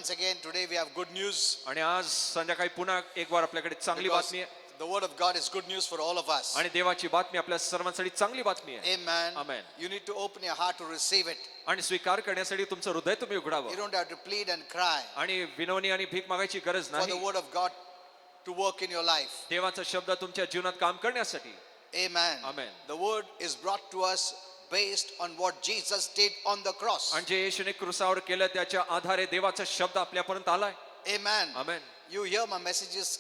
once again today we have good news. आणि आज संध्याकाळी पुन्हा एक वार आपल्याकडे चांगली Because बातमी आहे the word of God is good news for all of us. आणि देवाची बातमी आपल्या सर्वांसाठी चांगली बातमी आहे. Amen. Amen. You need to open your heart to receive it. आणि स्वीकार करण्यासाठी तुमचं हृदय तुम्ही You उघडावं don't have to plead and cry आणि विनवणी आणि भीक मागायची गरज for the नाही. word of God to work in your life. देवाचा शब्द तुमच्या जीवनात काम करण्यासाठी. Amen. Amen. The word is brought to us based on what Jesus did on the cross. आणि जे येशूने क्रूसावर केलं त्याच्या आधारे देवाचा शब्द आपल्यापर्यंत आलाय. Amen. Amen. You hear my messages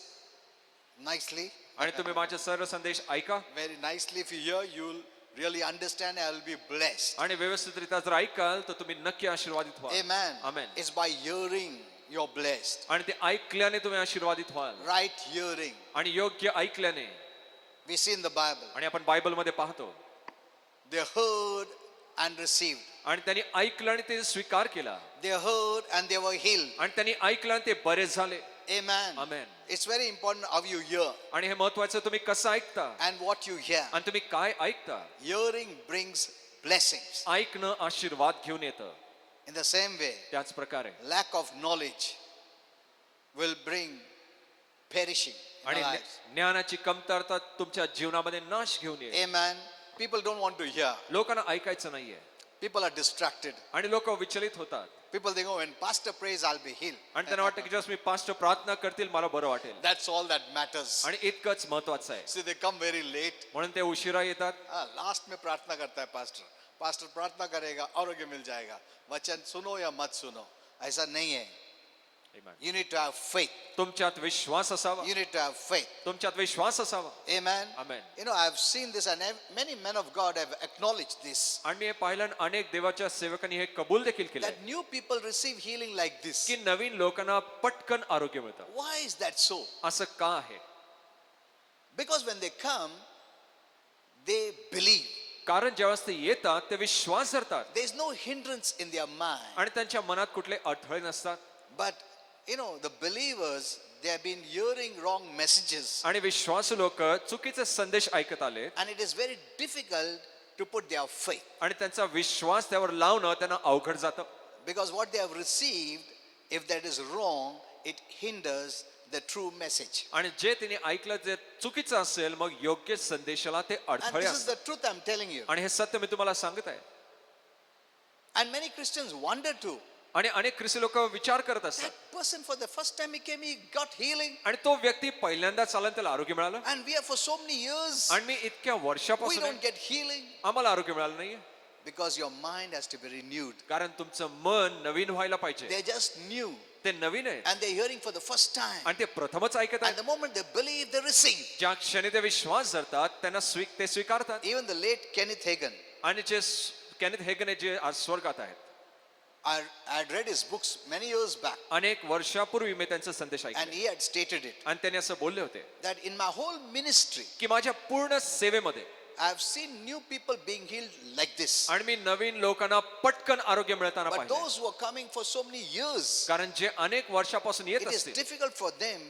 nicely. आणि तुम्ही माझे सर्व संदेश ऐका Very nicely. If you hear, you'll really understand. I will be blessed. आणि व्यवस्थितरित्या जर ऐकाल तर तुम्ही नक्की आशीर्वादित व्हाल. Amen. Amen. It's by hearing you're blessed. आणि ते ऐकल्याने तुम्ही आशीर्वादित व्हाल Right hearing. आणि योग्य ऐकल्याने. We see in the Bible. आणि आपण बायबलमध्ये पाहतो They heard and received. आणि त्यांनी ऐकलं आणि ते स्वीकार केला They heard and they were healed. आणि त्यांनी ऐकलं आणि ते बरे झाले. Amen. Amen. It's very important how you hear आणि हे महत्वाचं तुम्ही कसं ऐकता and what you hear. आणि तुम्ही काय ऐकता. Hearing brings blessings. ऐकणं आशीर्वाद घेऊन येतं. In the same way, त्याच प्रकारे lack of knowledge will bring perishing in our आणि lives. ज्ञानाची कमतरता तुमच्या जीवनामध्ये नाश घेऊन येईल. Amen. People don't want to hear. लोकांना ऐकायचं नाहीये People are distracted. आणि लोक विचलित होतात People think, oh, when pastor prays, I'll be healed. आणि त्यांना वाटतं की जस्ट मी पास्टर प्रार्थना करतील मला बरं वाटेल That's all that matters. आणि इतकंच महत्वाचं आहे. See, they come very late. म्हणून ते उशिरा येतात. लास्ट में प्रार्थना करता है पास्टर. पास्टर प्रार्थना करेगा, आरोग्य मिल जाएगा. वचन सुनो या मत सुनो, ऐसा नहीं है. Amen. You need to have faith. तुमच्यात विश्वास असावा. You need to have faith. तुमच्यात विश्वास असावा. Amen. Amen. You know, I've seen this and many men of God have acknowledged this. आणि मी हे पाहिलं आणि अनेक देवाच्या सेवकांनी हे कबूल देखील केलं That new people receive healing like this. की नवीन लोकांना पटकन आरोग्य मिळतं. Why is that so? असं का आहे. Because when they come, they believe. कारण जेव्हा ते येतात ते विश्वास धरतात There is no hindrance in their mind. आणि त्यांच्या मनात कुठले अडथळे नसतात. But you know, the believers, they have been hearing wrong messages. आणि विश्वासू लोक चुकीचे संदेश ऐकत आले And it is very difficult to put their faith. आणि त्यांचा विश्वास त्यावर लावणं त्यांना अवघड जातं. Because what they have received, if that is wrong, it hinders the true message. आणि जे त्यांनी ऐकलं जे चुकीचं असेल मग योग्य संदेशाला ते And अडथळे this is the असतात. truth I'm telling you. आणि हे सत्य मी तुम्हाला सांगत आहे. And many Christians wonder too. आणि अनेक ख्रिस्ती लोक विचार करत असतात That person, for the first time he came, he got healing. आणि तो व्यक्ती पहिल्यांदा चालून त्याला आरोग्य मिळालं And we are for so many years, आणि मी इतक्या we वर्षापासून don't get healing. आम्हाला आरोग्य मिळालं नाहीये. Because your mind has to be renewed. कारण तुमचं मन नवीन व्हायला पाहिजे. They're just new. ते नवीन आहे And they're hearing for the first time. आणि ते प्रथमच ऐकत And आहेत. the moment they believe, they receive. ज्या क्षणी ते विश्वास धरतात त्यांना ते स्वीकारतात. Even the late Kenneth Hagin, आणि जे केनेथ हेगन जे आज स्वर्गात आहेत I had read his books many years back, अनेक वर्षापूर्वी मी त्यांचा संदेश and ऐकला he had stated it, आणि त्यांनी असं बोलले होते that in my whole ministry, की माझ्या पूर्ण सेवेमध्ये I have seen new people being healed like this. आणि मी नवीन लोकांना पटकन आरोग्य मिळताना But पाहिले. those who are coming for so many years, कारण जे अनेक वर्षापासून येत it is असतील difficult for them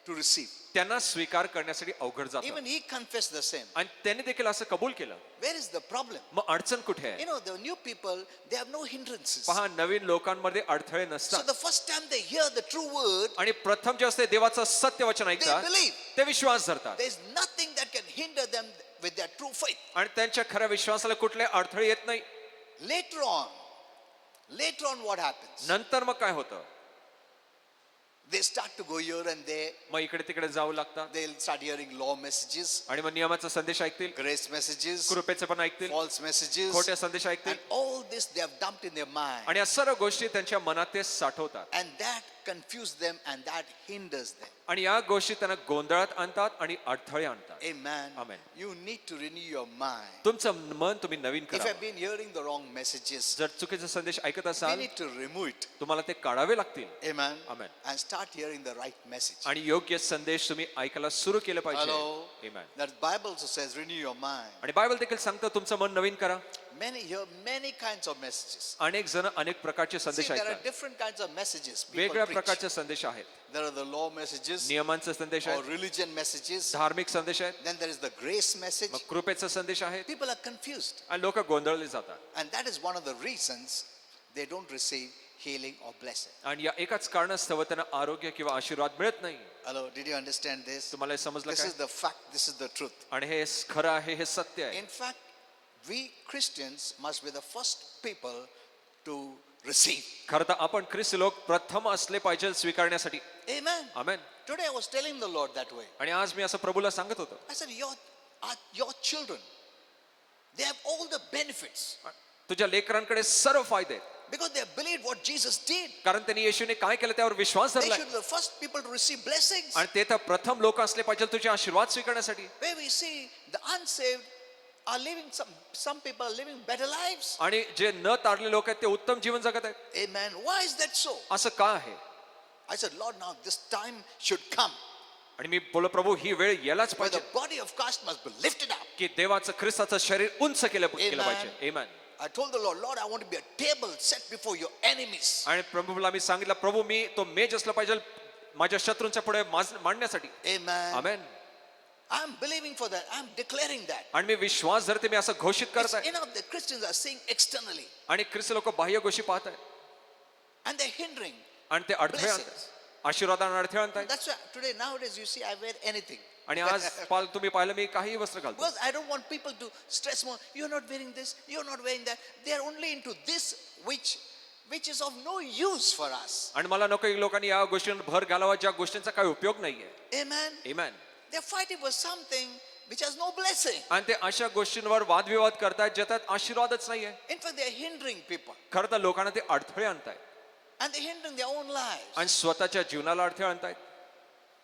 to receive. त्यांना स्वीकार करण्यासाठी अवघड जातं. Even he confessed the same. आणि त्यांनी देखील असं कबूल केलं. Where is the problem? मग अडचण कुठे आहे. You know, the new people, they have no hindrances. पहा नवीन लोकांमध्ये अडथळे So नसतात the first time they hear the true word, आणि प्रथम जे असते देवाचं सत्य वचन they ऐकतात believe. ते विश्वास धरतात There is nothing that can hinder them with their true faith. आणि त्यांच्या खऱ्या विश्वासाला कुठले अडथळे येत नाही. Later on what happens? नंतर मग काय होतं. They start to go here and there. मग इकडे तिकडे जाऊ लागतात They'll start hearing law messages, आणि मग नियमाचा संदेश ऐकतील, grace messages, कृपेचे पण ऐकतील, false messages, खोटे संदेश ऐकतील and all this they have dumped in their mind. आणि या सर्व गोष्टी त्यांच्या मनात ते साठवतात And that confuses them and that hinders them. आणि या गोष्टी त्यांना गोंधळात आणतात आणि अडथळे आणतात. Amen. Amen. You need to renew your mind. तुमचं मन तुम्ही नवीन If करा. I've been hearing the wrong messages, जर चुकीचे संदेश ऐकत we असाल need to remove it. तुम्हाला ते काढावे लागतील. Amen. Amen. And start hearing the right message. आणि योग्य संदेश तुम्ही ऐकायला सुरू केलं पाहिजे. Hello. Amen. That Bible also says renew your mind. आणि बायबल देखील सांगतं तुमचं मन नवीन करा. Many hear many kinds of messages. अनेक जण अनेक प्रकारचे See, संदेश there are ऐकतात. different kinds of messages people वेगवेगळ्या preach. प्रकारचे संदेश आहेत. There are the law messages नियमांचे संदेश or आहेत, religion messages. धार्मिक संदेश आहेत, Then there is the grace message. मग कृपेचा संदेश आहेत People are confused. आणि लोक गोंधळले जातात. And that is one of the reasons they don't receive healing or blessing. आणि या एकाच कारणास्तव त्यांना आरोग्य किंवा आशीर्वाद मिळत नाही. Hello, did you understand this? तुम्हाला हे समजलं This काय? is the fact, this is the truth. आणि हे खरं आहे, हे सत्य आहे. In fact, we Christians must be the first people to receive. खरं तर आपण ख्रिस्त लोक प्रथम असले पाहिजे स्वीकारण्यासाठी. Amen. Amen. Today I was telling the Lord that way. आणि आज मी असं प्रभूला सांगत होतो. I said, your children, they have all the benefits तुझ्या लेकरांकडे सर्व फायदे आहेत. because they have believed what Jesus did. कारण त्यांनी येशूने काय केलं त्यावर विश्वास They धरलाय. should be the first people to receive blessings. आणि ते तर प्रथम लोक असले पाहिजे तुझे आशीर्वाद स्वीकारण्यासाठी. Where we see the unsaved are living, some people are living better lives. आणि जे न तारले लोक आहेत ते उत्तम जीवन जगत आहेत. Amen. Why is that so? असं का आहे? I said, Lord, now this time should come आणि मी बोललो प्रभू ही वेळ यायलाच where पाहिजे the body of Christ must be lifted up. की देवाचं ख्रिस्ताचं शरीर उंच केलं Amen. पाहिजे. आमेन. I told the Lord, I want to be a table set before your enemies. आणि प्रभूला मी सांगितलं प्रभू मी तो मेज असला पाहिजे माझ्या शत्रूंच्या पुढे मांडण्यासाठी. Amen. Amen. I'm believing for that. I'm declaring that. आणि मी विश्वास धरते मी असं घोषित करत It's आहे. enough that Christians are seeing externally आणि ख्रिस्त लोक बाह्य गोष्टी पाहत आहेत and they're hindering. आणि ते अडथळे आणतात, Blessings. आशीर्वादांना अडथळे आणतात. That's why today, nowadays, you see, I wear anything. आणि आज तुम्ही पाहिलं मी काही वस्त्र घालतो. Because I don't want people to stress more. You're not wearing this, you're not wearing that. They're only into this which is of no use for us. आणि मला नको की लोकांनी या गोष्टींवर भर घालावा ज्या गोष्टींचा काही उपयोग नाहीये. Amen. Amen. They're fighting for something which has no blessing. आणि ते अशा गोष्टींवर वादविवाद करतायत ज्यात आशीर्वादच नाहीये. In fact, they're hindering people खरं तर लोकांना ते अडथळे आणतायत and they're hindering their own lives. आणि स्वतःच्या जीवनाला अडथळे आणतायत.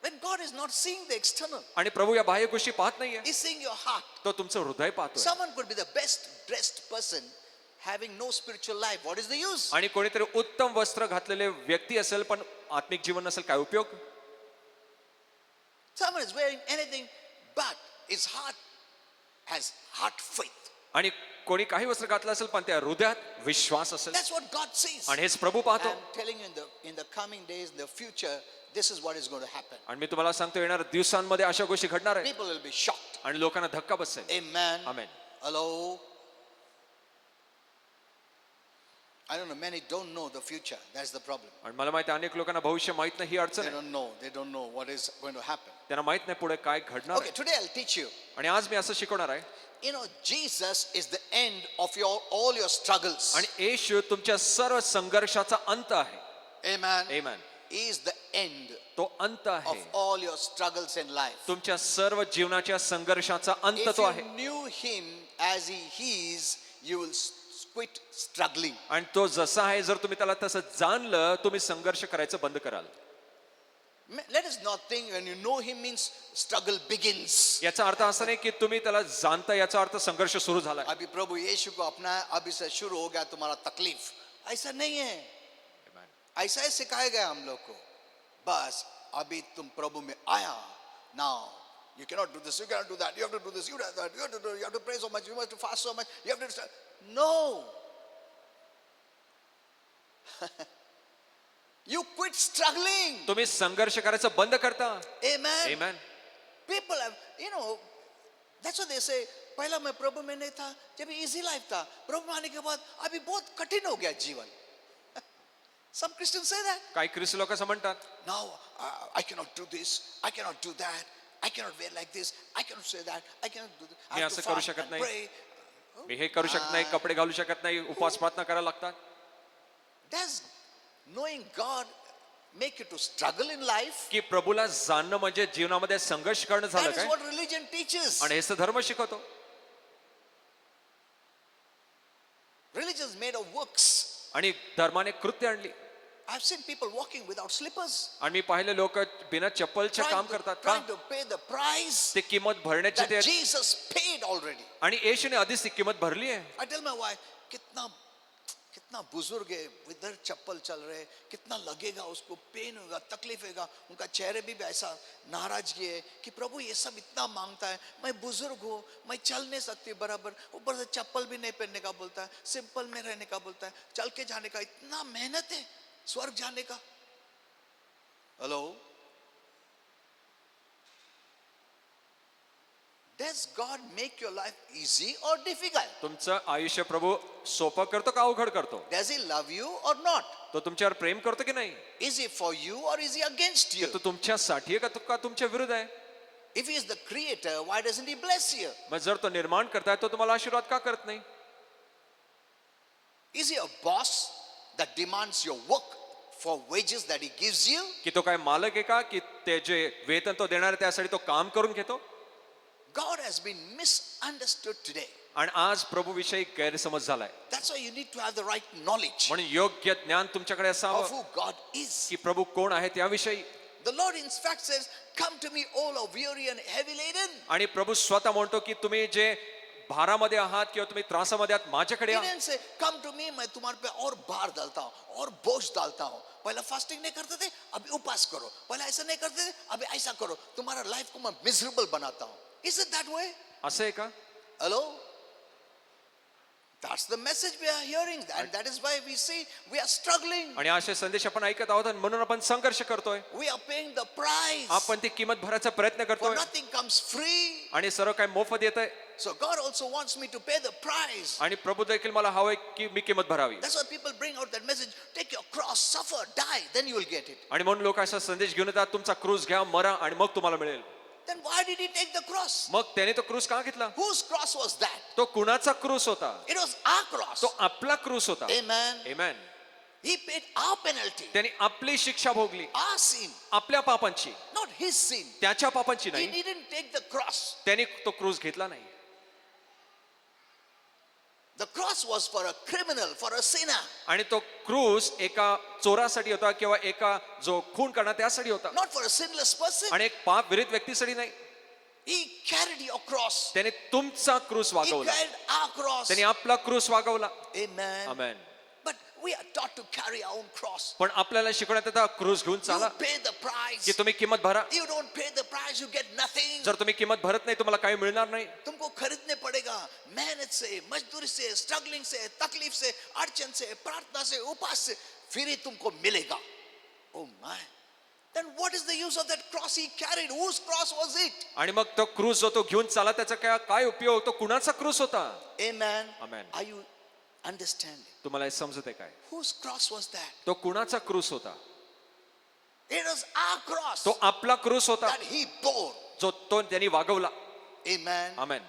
When God is not seeing the external, आणि प्रभू या बाह्य गोष्टी पाहत नाहीये, He's seeing your heart. तो तुमचं हृदय पाहतोय. Someone could be the best dressed person having no spiritual life. What is the use? आणि कोणीतरी उत्तम वस्त्र घातलेले व्यक्ती असेल पण आत्मिक जीवन नसेल, काय उपयोग? Someone is wearing anything, but his heart has heart faith. आणि कोणी काही वस्त्र घातलं असेल पण त्या हृदयात विश्वास असेल. That's what God sees. आणि हेच प्रभू पाहतो. I'm telling you, in the coming days, in the future, this is what is going to happen. आणि मी तुम्हाला सांगतो येणाऱ्या दिवसांमध्ये अशा गोष्टी घडणार आहेत People will be shocked. आणि लोकांना धक्का बसेल. Amen. Amen. Hello. I don't know. Many don't know the future. That's the problem. आणि मला माहिती आहे, अनेक लोकांना भविष्य माहित नाही, ही अडचण They आहे. don't know. They don't know what is going to happen. त्यांना माहित नाही पुढे काय घडणार Okay, आहे. today I'll teach you. आणि आज मी असं शिकवणार आहे. You know, Jesus is the end of all your struggles. आणि येशू तुमच्या सर्व संघर्षाचा अंत आहे. Amen. Amen. He is the end तो अंत of आहे. all your struggles in life. तुमच्या सर्व जीवनाच्या संघर्षाचा अंत If तो you आहे. knew him as he is, you will quit struggling. आणि तो जसा आहे जर तुम्ही त्याला तसं जाणलं, तुम्ही संघर्ष करायचं बंद कराल. Let us not think when you know him means struggle begins. याचा अर्थ असा नाही की तुम्ही त्याला जाणता याचा अर्थ संघर्ष सुरू झाला. अभी प्रभु यीशु को अपना अभी से शुरू हो गया तुम्हारा तकलीफ, ऐसा नहीं है. ऐसा ही सिखाया गया हम लोग को. बस अभी तुम प्रभु में आया, now you cannot do this, you cannot do that, you have to do this, you have to do that, you have to pray so much, you have to fast so much, you have to no. You quit struggling. तुम्ही संघर्ष करायचं बंद करता. Amen. Amen. People have, that's what they say. पहला मैं प्रभु में नहीं था, जब इजी लाइफ था, प्रभु में आने के बाद अभी बहुत कठिन हो गया जीवन. Some Christians say that. काही ख्रिस्ती लोक असं म्हणतात. Now I cannot do this, I cannot do that, I cannot wear like this, I cannot say that, I cannot do this. I me have to असं करू fast शकत and नाही. pray. मी हे करू शकत नाही, कपडे घालू शकत नाही, उपवास प्रार्थना करायला लागतात. Does knowing God make you to struggle in life? की प्रभूला जाणणं म्हणजे जीवनामध्ये संघर्ष करणं झालं That is काय? what religion teaches. आणि हेच तर धर्म शिकवतो. Religion is made of works. आणि धर्माने कृत्य आणली. I've seen people walking without slippers, आणि मी पाहिले लोक बिना चप्पलचे काम करतात का? trying to pay the price ते किंमत भरण्याची that ते Jesus paid already. आणि येशूने आधीच ती किंमत भरली आहे. I tell my wife, कितना बुजुर्ग है, इधर चप्पल चल रहे, कितना लगेगा उसको, पेन होगा, तकलीफ होगा. उनका चेहरे भी ऐसा नाराजगी है कि प्रभु ये सब इतना मांगता है, मैं बुजुर्ग हूँ, मैं चल नहीं सकती बराबर, ऊपर से चप्पल भी नहीं पहनने का बोलता है, सिंपल में रहने का बोलता है, चल के जाने का. इतना मेहनत है स्वर्ग जाने का. Hello, Does God make your life easy or difficult? तुमचं आयुष्य प्रभू सोपं करतो का अवघड करतो? Does he love you or not? तो तुमच्यावर प्रेम करतो की नाही? Is he for you or is he against you? तो तुमच्यासाठी आहे का तुमच्या विरुद्ध आहे? If he is the creator, why doesn't he bless you? मग जर तो निर्माण करताय तो तुम्हाला आशीर्वाद का करत नाही? Is he a boss that demands your work for wages that he gives you? की तो काय मालक आहे का की ते जे वेतन तो देणार आहे त्यासाठी तो काम करून घेतो? God has been misunderstood today. आणि आज प्रभू विषयी गैरसमज झालाय. That's why you need to have the right knowledge म्हणून योग्य ज्ञान तुमच्याकडे of असावं who God is. की प्रभू कोण आहे त्याविषयी. The Lord in fact says, come to me all are weary and heavy laden. आणि प्रभू स्वतः म्हणतो की तुम्ही जे भारामध्ये आहात किंवा तुम्ही त्रासामध्ये आहात माझ्याकडे He या. didn't say, come to me, मैं तुम्हारे पे और भार डालता हूँ और बोझ डालता हूँ. पहले फास्टिंग नहीं करते थे, अभी उपास करो. पहले ऐसा नहीं करते थे, अभी ऐसा करो. तुम्हारा लाइफ को मैं मिजरेबल बनाता हूँ. Is it that way? असं आहे का? Hello? That's the message we are hearing, and that is why we see we are struggling. आणि असे संदेश आपण ऐकत आहोत आणि म्हणून आपण संघर्ष करतोय. We are paying the price. आपण ती किंमत भरायचा प्रयत्न For करतोय nothing comes free. आणि सर्व काही मोफत येत आहे. So God also wants me to pay the price. आणि प्रभू देखील मला हवंय की मी किंमत भरावी. That's why people bring out that message. Take your cross, suffer, die, then you will get it. आणि म्हणून लोक असा संदेश घेऊन येतात तुमचा क्रूस घ्या मरा आणि मग तुम्हाला मिळेल. Then why did he take the cross? मग त्याने तो क्रूस का घेतला? Whose cross was that? तो कुणाचा क्रूस होता? It was our cross. तो आपला क्रूस होता. Amen. Amen. He paid our penalty, त्याने आपली शिक्षा भोगली, our sin, आपल्या पापांची, not his sin. त्याच्या पापांची He नाही. didn't take the cross. त्याने तो क्रूस घेतला नाही. The cross was for a criminal, for a sinner. आणि तो क्रूस एका चोरासाठी होता किंवा एका जो खून करणार त्यासाठी होता Not for a sinless person. आणि एक पाप विरहित व्यक्तीसाठी नाही. He carried your cross. त्याने तुमचा क्रूस He वागवला, carried our cross. त्याने आपला क्रूस वागवला. Amen. Amen. But we are taught to carry our own cross. पण आपल्याला शिकवण्यात येतं क्रूस घेऊन You चाला pay the price. की तुम्ही किंमत भरा. You don't pay the price, you get nothing. जर तुम्ही किंमत भरत नाही तुम्हाला काही मिळणार नाही. तुमको खरीदने पड़ेगा मेहनत से, मजदूरी से, स्ट्रगलिंग से, तकलीफ से, अड़चन से, प्रार्थना से, उपास से, फिर ही तुमको मिलेगा. Oh my. Then what is the use of that cross he carried? Whose cross was it? आणि मग तो क्रूस जो तो घेऊन चाला त्याचा काय उपयोग? तो कुणाचा क्रूस होता? Amen. Amen. Are you understanding? तुम्हाला हे समजत आहे काय? Whose cross was that? तो कुणाचा क्रूस होता? It was our cross तो आपला क्रूस होता that he bore. जो तो त्यांनी वागवला. Amen. Amen.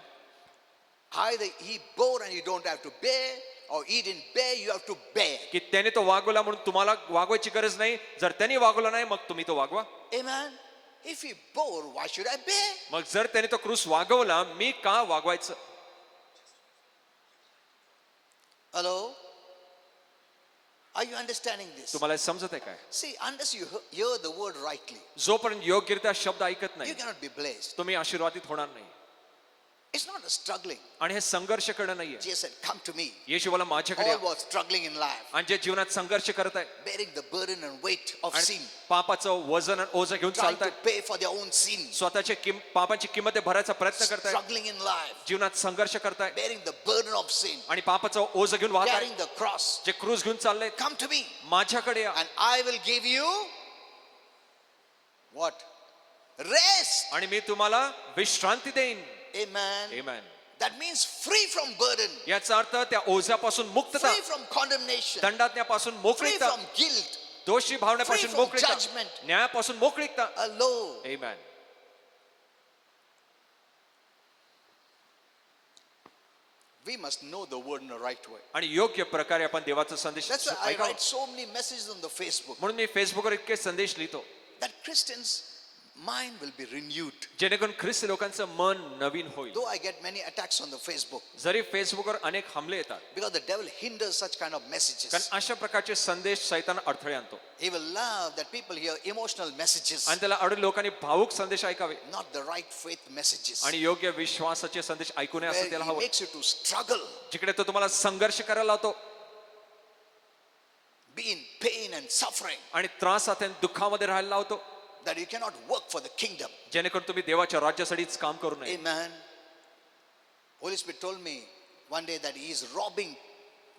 Either he bore and you don't have to bear, or he didn't bear, you have to bear. की त्याने तो वागवला म्हणून तुम्हाला वागवायची गरज नाही. जर त्यांनी वागवला नाही मग तुम्ही तो वागवा. Amen. If he bore, why should I bear? मग जर त्याने तो क्रूस वागवला मी का वागवायचं? Hello? Are you understanding this? तुम्हाला हे समजत आहे काय? See, unless you hear the word rightly, जोपर्यंत योग्यरित्या शब्द ऐकत you नाही cannot be blessed. तुम्ही आशीर्वादित होणार नाही. It's not a struggling. आणि हे संघर्ष करणं नाहीये. Jesus said, come to me. येशू बोला माझ्याकडे All या. was struggling in life, आणि जे जीवनात संघर्ष करत आहे bearing the burden and weight of आणि sin, पापाचं वजन आणि ओझं घेऊन trying to चालतायत, pay for their own sin, स्वतःच्या पापांची किंमत ते भरायचा प्रयत्न करताय, struggling in life, जीवनात संघर्ष करताय bearing the burden of sin, आणि पापाचं ओझं घेऊन वाहताय, carrying the cross. जे क्रूज घेऊन चालले Come to me, माझ्याकडे या and I will give you what? Rest. आणि मी तुम्हाला विश्रांती देईन. Amen. Amen. That means free from burden, याचा अर्थ त्या ओझ्यापासून मुक्तता, free from condemnation, दंडाज्ञापासून free मोकळीकता, from guilt. दोषी भावनेपासून from मोकळीकता, judgment. न्यायापासून मोकळीकता. Hello. Amen. We must know the word in the right way. आणि योग्य प्रकारे आपण देवाचा संदेश That's why I ऐकावा. write so many messages on the Facebook म्हणून मी फेसबुकवर इतके संदेश लिहितो that Christians' mind will be renewed. जेणेकरून ख्रिस्ती लोकांचं मन नवीन होईल. Though I get many attacks on the Facebook जरी फेसबुकवर अनेक हमले येतात because the devil hinders such kind of कारण messages. अशा प्रकारचे संदेश सैतान अडथळे आणतो He will love that people hear emotional messages, आणि त्याला आवडेल लोकांनी भावुक संदेश ऐकावे not the right faith messages, आणि योग्य विश्वासाचे संदेश ऐकू नये असं where त्याला he हवं. makes you to struggle, जिकडे तो तुम्हाला संघर्ष करायला लावतो be in pain and suffering, आणि त्रासात आणि दुःखामध्ये राहायला लावतो that you cannot work for the kingdom. जेणेकरून तुम्ही देवाच्या राज्यासाठीच काम करू नये. Amen. Holy Spirit told me one day that he is robbing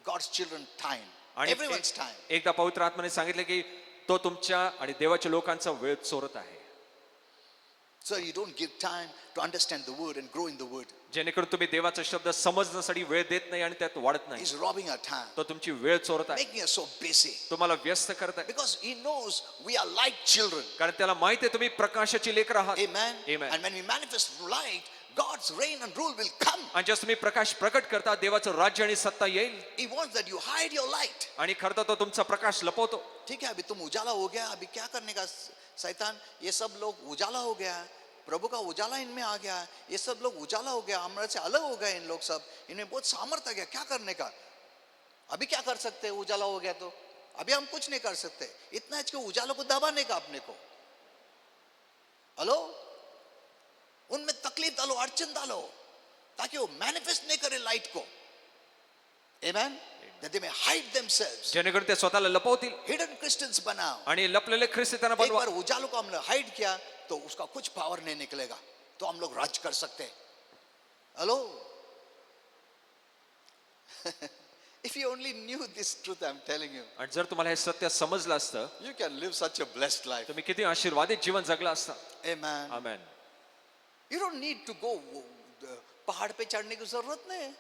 God's children time, आणि everyone's time. एकदा पवित्र आत्म्याने सांगितले की तो तुमच्या आणि देवाच्या लोकांचा वेळ चोरत आहे. so you don't give time to understand the word and grow in the word. जेणेकरून तुम्ही देवाचा शब्द समजण्यासाठी वेळ देत नाही आणि त्यात वाढत नाही. He's robbing our time, तो तुमची वेळ चोरत आहे, making us so busy. तुम्हाला व्यस्त करत आहे. Because he knows we are light children. कारण त्याला माहित आहे तुम्ही प्रकाशाची लेकरं आहात. Amen. Amen. And when we manifest light, God's reign and rule will come. आणि जसं तुम्ही प्रकाश प्रकट करता देवाचं राज्य आणि सत्ता येईल. He wants that you hide your light. आणि खरं तर तो तुमचा प्रकाश लपवतो. ठीक है, अभी तुम उजाला हो गया, अभी क्या करने का शैतान, ये सब लोग उजाला हो गया, प्रभु का उजाला इनमें आ गया, ये सब लोग उजाला हो गया, हमारे से अलग हो गए इन लोग सब, इनमें बहुत सामर्थ्य आ गया, क्या करने का? अभी क्या कर सकते हैं? उजाला हो गया तो अभी हम कुछ नहीं कर सकते. इतना इसके उजालों को दबाने का अपने को. हेलो, उनमें तकलीफ डालो, अड़चन डालो, ताकि वो मैनिफेस्ट नहीं करे लाइट को. Amen. That they may hide themselves. जेणेकरून ते स्वतःला लपवतील Hidden Christians बनाओ. आणि लपलेले ख्रिस्ती त्यांना एक बनवा. बार उजालों को हमने हाइड किया तो उसका कुछ पावर नहीं निकलेगा, तो हम लोग राज कर सकते हैं. Hello. If you only knew this truth I'm telling you, आणि जर तुम्हाला हे सत्य समजलं असतं you can live such a blessed life. तुम्ही किती आशीर्वादित जीवन जगला असता. Amen. Amen. You don't need to go पहाड़ पे चढ़ने की जरूरत नहीं.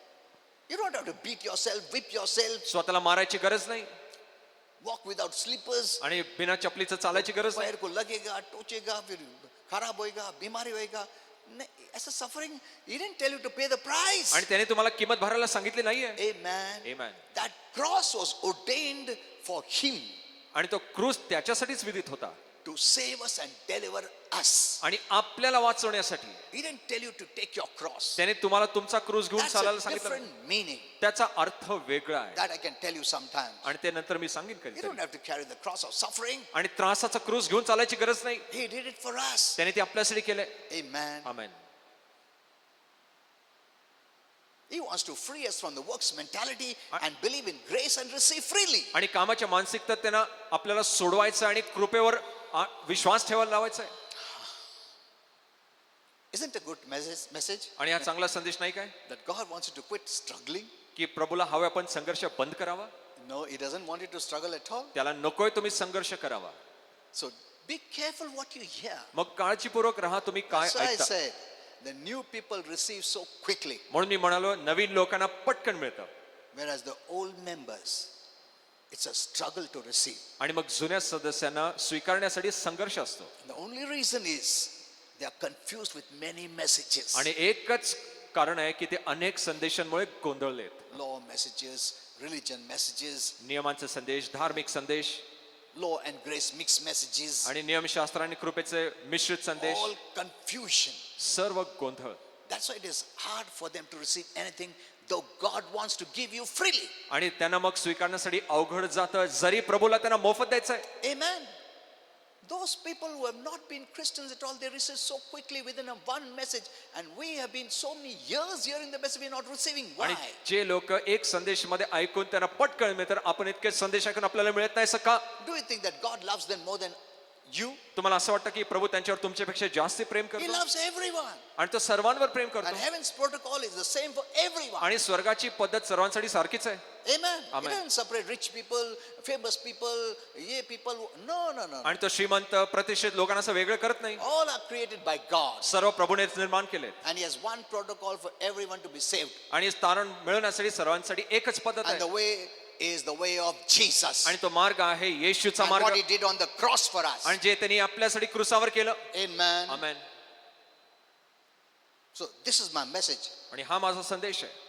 You don't have to beat yourself, whip yourself, स्वतःला मारायची गरज नाही walk without slippers. आणि बिना चपलीचं चालायची गरज नाही. पैर को लगेगा, टोचेगा, फिर खराब होएगा, बीमारी होएगा. नहीं, ऐसा suffering, he didn't tell you to pay the price. आणि त्याने तुम्हाला किंमत भरायला सांगितली नाहीये. Amen. Amen. That cross was ordained for him आणि तो क्रूस त्याच्यासाठीच विधित होता to save us and deliver us. आणि आपल्याला वाचवण्यासाठी. He didn't tell you to take your cross. त्याने तुम्हाला तुमचा क्रूस घेऊन That's चालायला a सांगितलं. different meaning. त्याचा अर्थ वेगळा आहे That I can tell you sometimes. आणि ते नंतर मी सांगेन You कधी. don't have to carry the cross of suffering. आणि त्रासाचा क्रूस घेऊन चालायची गरज नाही. He did it for us. त्याने ते आपल्यासाठी केलंय. Amen. Amen. He wants to free us from the works mentality and believe in grace and receive freely. आणि कामाच्या मानसिकतेत त्यांना आपल्याला सोडवायचं आणि कृपेवर विश्वास ठेवायला लावायचा आहे. Isn't a good message आणि हा चांगला संदेश नाही काय that God wants you to quit struggling? की प्रभूला हवे आपण संघर्ष बंद करावा. No, He doesn't want you to struggle at all. त्याला नकोय तुम्ही संघर्ष करावा. So be careful what you hear. मग काळजीपूर्वक राहा तुम्ही काय So I ऐकता. said, the new people receive so quickly, म्हणून मी म्हणालो नवीन लोकांना पटकन मिळतं whereas the old members, it's a struggle to receive. आणि मग जुन्या सदस्यांना स्वीकारण्यासाठी संघर्ष असतो. The only reason is they are confused with many messages. आणि एकच कारण आहे की ते अनेक संदेशांमुळे गोंधळलेत. Law messages, religion messages, नियमांचे संदेश, धार्मिक संदेश law and grace mixed messages, आणि नियमशास्त्र आणि कृपेचे मिश्रित संदेश, all confusion. सर्व गोंधळ. That's why it is hard for them to receive anything, though God wants to give you freely. आणि त्यांना मग स्वीकारण्यासाठी अवघड जातं जरी प्रभूला त्यांना मोफत द्यायचं आहे. Amen. Those people who have not been Christians at all, they receive so quickly within a one message, and we have been so many years hearing the message, we are not receiving. Why? आणि जे लोक एक संदेश मध्ये ऐकून त्यांना पटकन मिळत तर आपण इतके संदेश ऐकून आपल्याला मिळत नाही असं का? Do you think that God loves them more than you? तुम्हाला असं वाटतं की प्रभू त्यांच्यावर तुमच्यापेक्षा जास्त प्रेम He करतो loves everyone. आणि तो सर्वांवर प्रेम And करतो heaven's protocol is the same for everyone. आणि स्वर्गाची पद्धत सर्वांसाठी सारखीच आहे. Amen. Amen. He doesn't separate rich people, famous people, ye people. No, no, no. आणि तो श्रीमंत प्रतिष्ठित लोकांना असं वेगळं करत नाही. All are created by God. सर्व प्रभूनेच निर्माण केले And He has one protocol for everyone to be saved. आणि तारण मिळवण्यासाठी सर्वांसाठी एकच पद्धत And the आहे way is the way of Jesus. आणि तो मार्ग आहे येशूचा And what मार्ग He did on the cross for us. आणि जे त्यांनी आपल्यासाठी क्रुसावर केलं. Amen. Amen. So this is my message. आणि हा माझा संदेश आहे.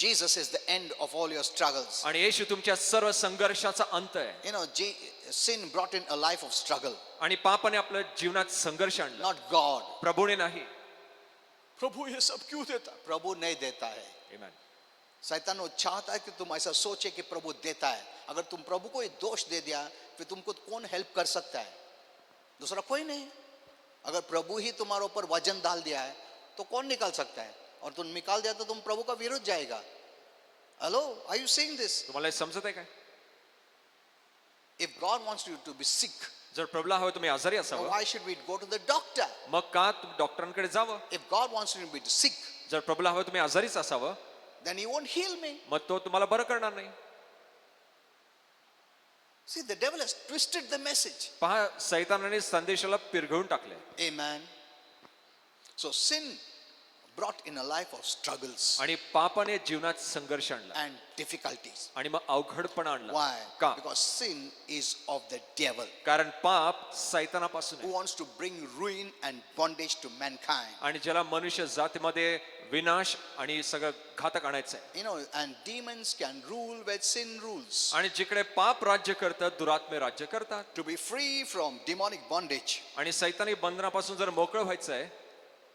Jesus is the end of all your struggles. आणि येशू तुमच्या सर्व संघर्षाचा अंत आहे. You know, sin brought in a life of struggle, आणि पापाने आपल्या जीवनात संघर्ष आणला, not God. प्रभूने नाही. प्रभु ये सब क्यों देता? प्रभु नहीं देता है. Amen. शैतान वो चाहता है कि तुम ऐसा सोचे कि प्रभु देता है. अगर तुम प्रभु को ये दोष दे दिया, फिर तुमको कौन हेल्प कर सकता है? दूसरा कोई नहीं. अगर प्रभु ही तुम्हारे ऊपर वजन डाल दिया है तो कौन निकाल सकता है? और तुम निकाल दिया तो तुम प्रभु का विरोध जाएगा. हेलो, आर यू सीइंग दिस? तुम्हाला हे समजत आहे काय? If God wants you to be sick, जर प्रभूला हवं तुम्ही आजारी then असावं, why should we go to the doctor? मग का तुम्ही डॉक्टरांकडे जावं? If God wants you to be sick, जर प्रभूला हवं तुम्ही आजारीच असावं, then He won't heal me. मग तो तुम्हाला बरं करणार नाही. See, the devil has twisted the message. पहा, सैतानाने संदेशाला पिरघळून टाकले. Amen. So sin brought in a life of struggles आणि पापाने जीवनात संघर्ष आणला and difficulties. आणि मग अवघडपणा आणला. Why? का? Because sin is of the devil, कारण पाप सैतानापासून who आहे wants to bring ruin and bondage to mankind. आणि ज्याला मनुष्य जातीमध्ये विनाश आणि सगळं घातक आणायचं आहे. You know, and demons can rule where sin rules. आणि जिकडे पाप राज्य करतात, दुरात्मे राज्य करतात. To be free from demonic bondage, आणि सैतानी बंधनापासून जर मोकळं व्हायचं आहे,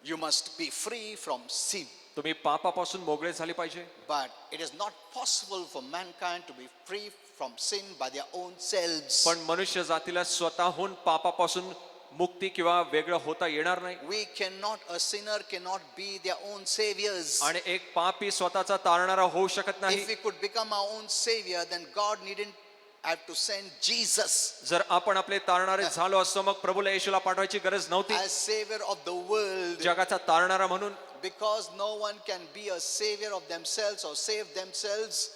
you must be free from sin. तुम्ही पापापासून मोकळे झाले पाहिजे. But it is not possible for mankind to be free from sin by their own selves. पण मनुष्य जातीला स्वतःहून पापापासून मुक्ती किंवा वेगळं होता येणार नाही. We cannot, a sinner cannot be their own saviors. आणि एक पापी स्वतःचा तारणारा होऊ शकत If नाही. we could become our own savior, then God needn't have to send Jesus जर आपण आपले तारणारे झालो असतो, मग प्रभूला येशूला पाठवायची गरज नव्हती as savior of the world. जगाचा तारणारा म्हणून. Because no one can be a savior of themselves or save themselves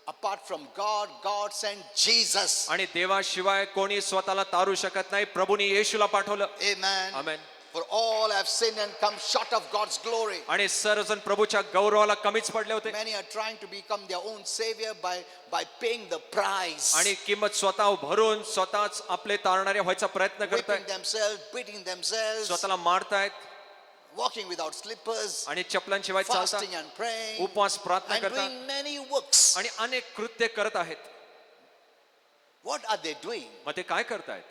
apart from God, God sent Jesus. आणि देवाशिवाय कोणी स्वतःला तारू शकत नाही. प्रभूने येशूला पाठवलं. Amen. Amen. For all have sinned and come short of God's glory. आणि सर्वजण प्रभूच्या गौरवाला कमीच पडले होते. Many are trying to become their own savior by paying the price. आणि किंमत स्वतः भरून स्वतःच आपले तारणारे व्हायचा प्रयत्न Whipping करतायत. themselves, beating themselves, स्वतःला मारतायत walking without slippers, आणि चपलांशिवाय चालतात. fasting and praying, उपवास प्रार्थना and करतात doing many works. आणि अनेक कृत्य करत आहेत. What are they doing? मग ते काय करतायत?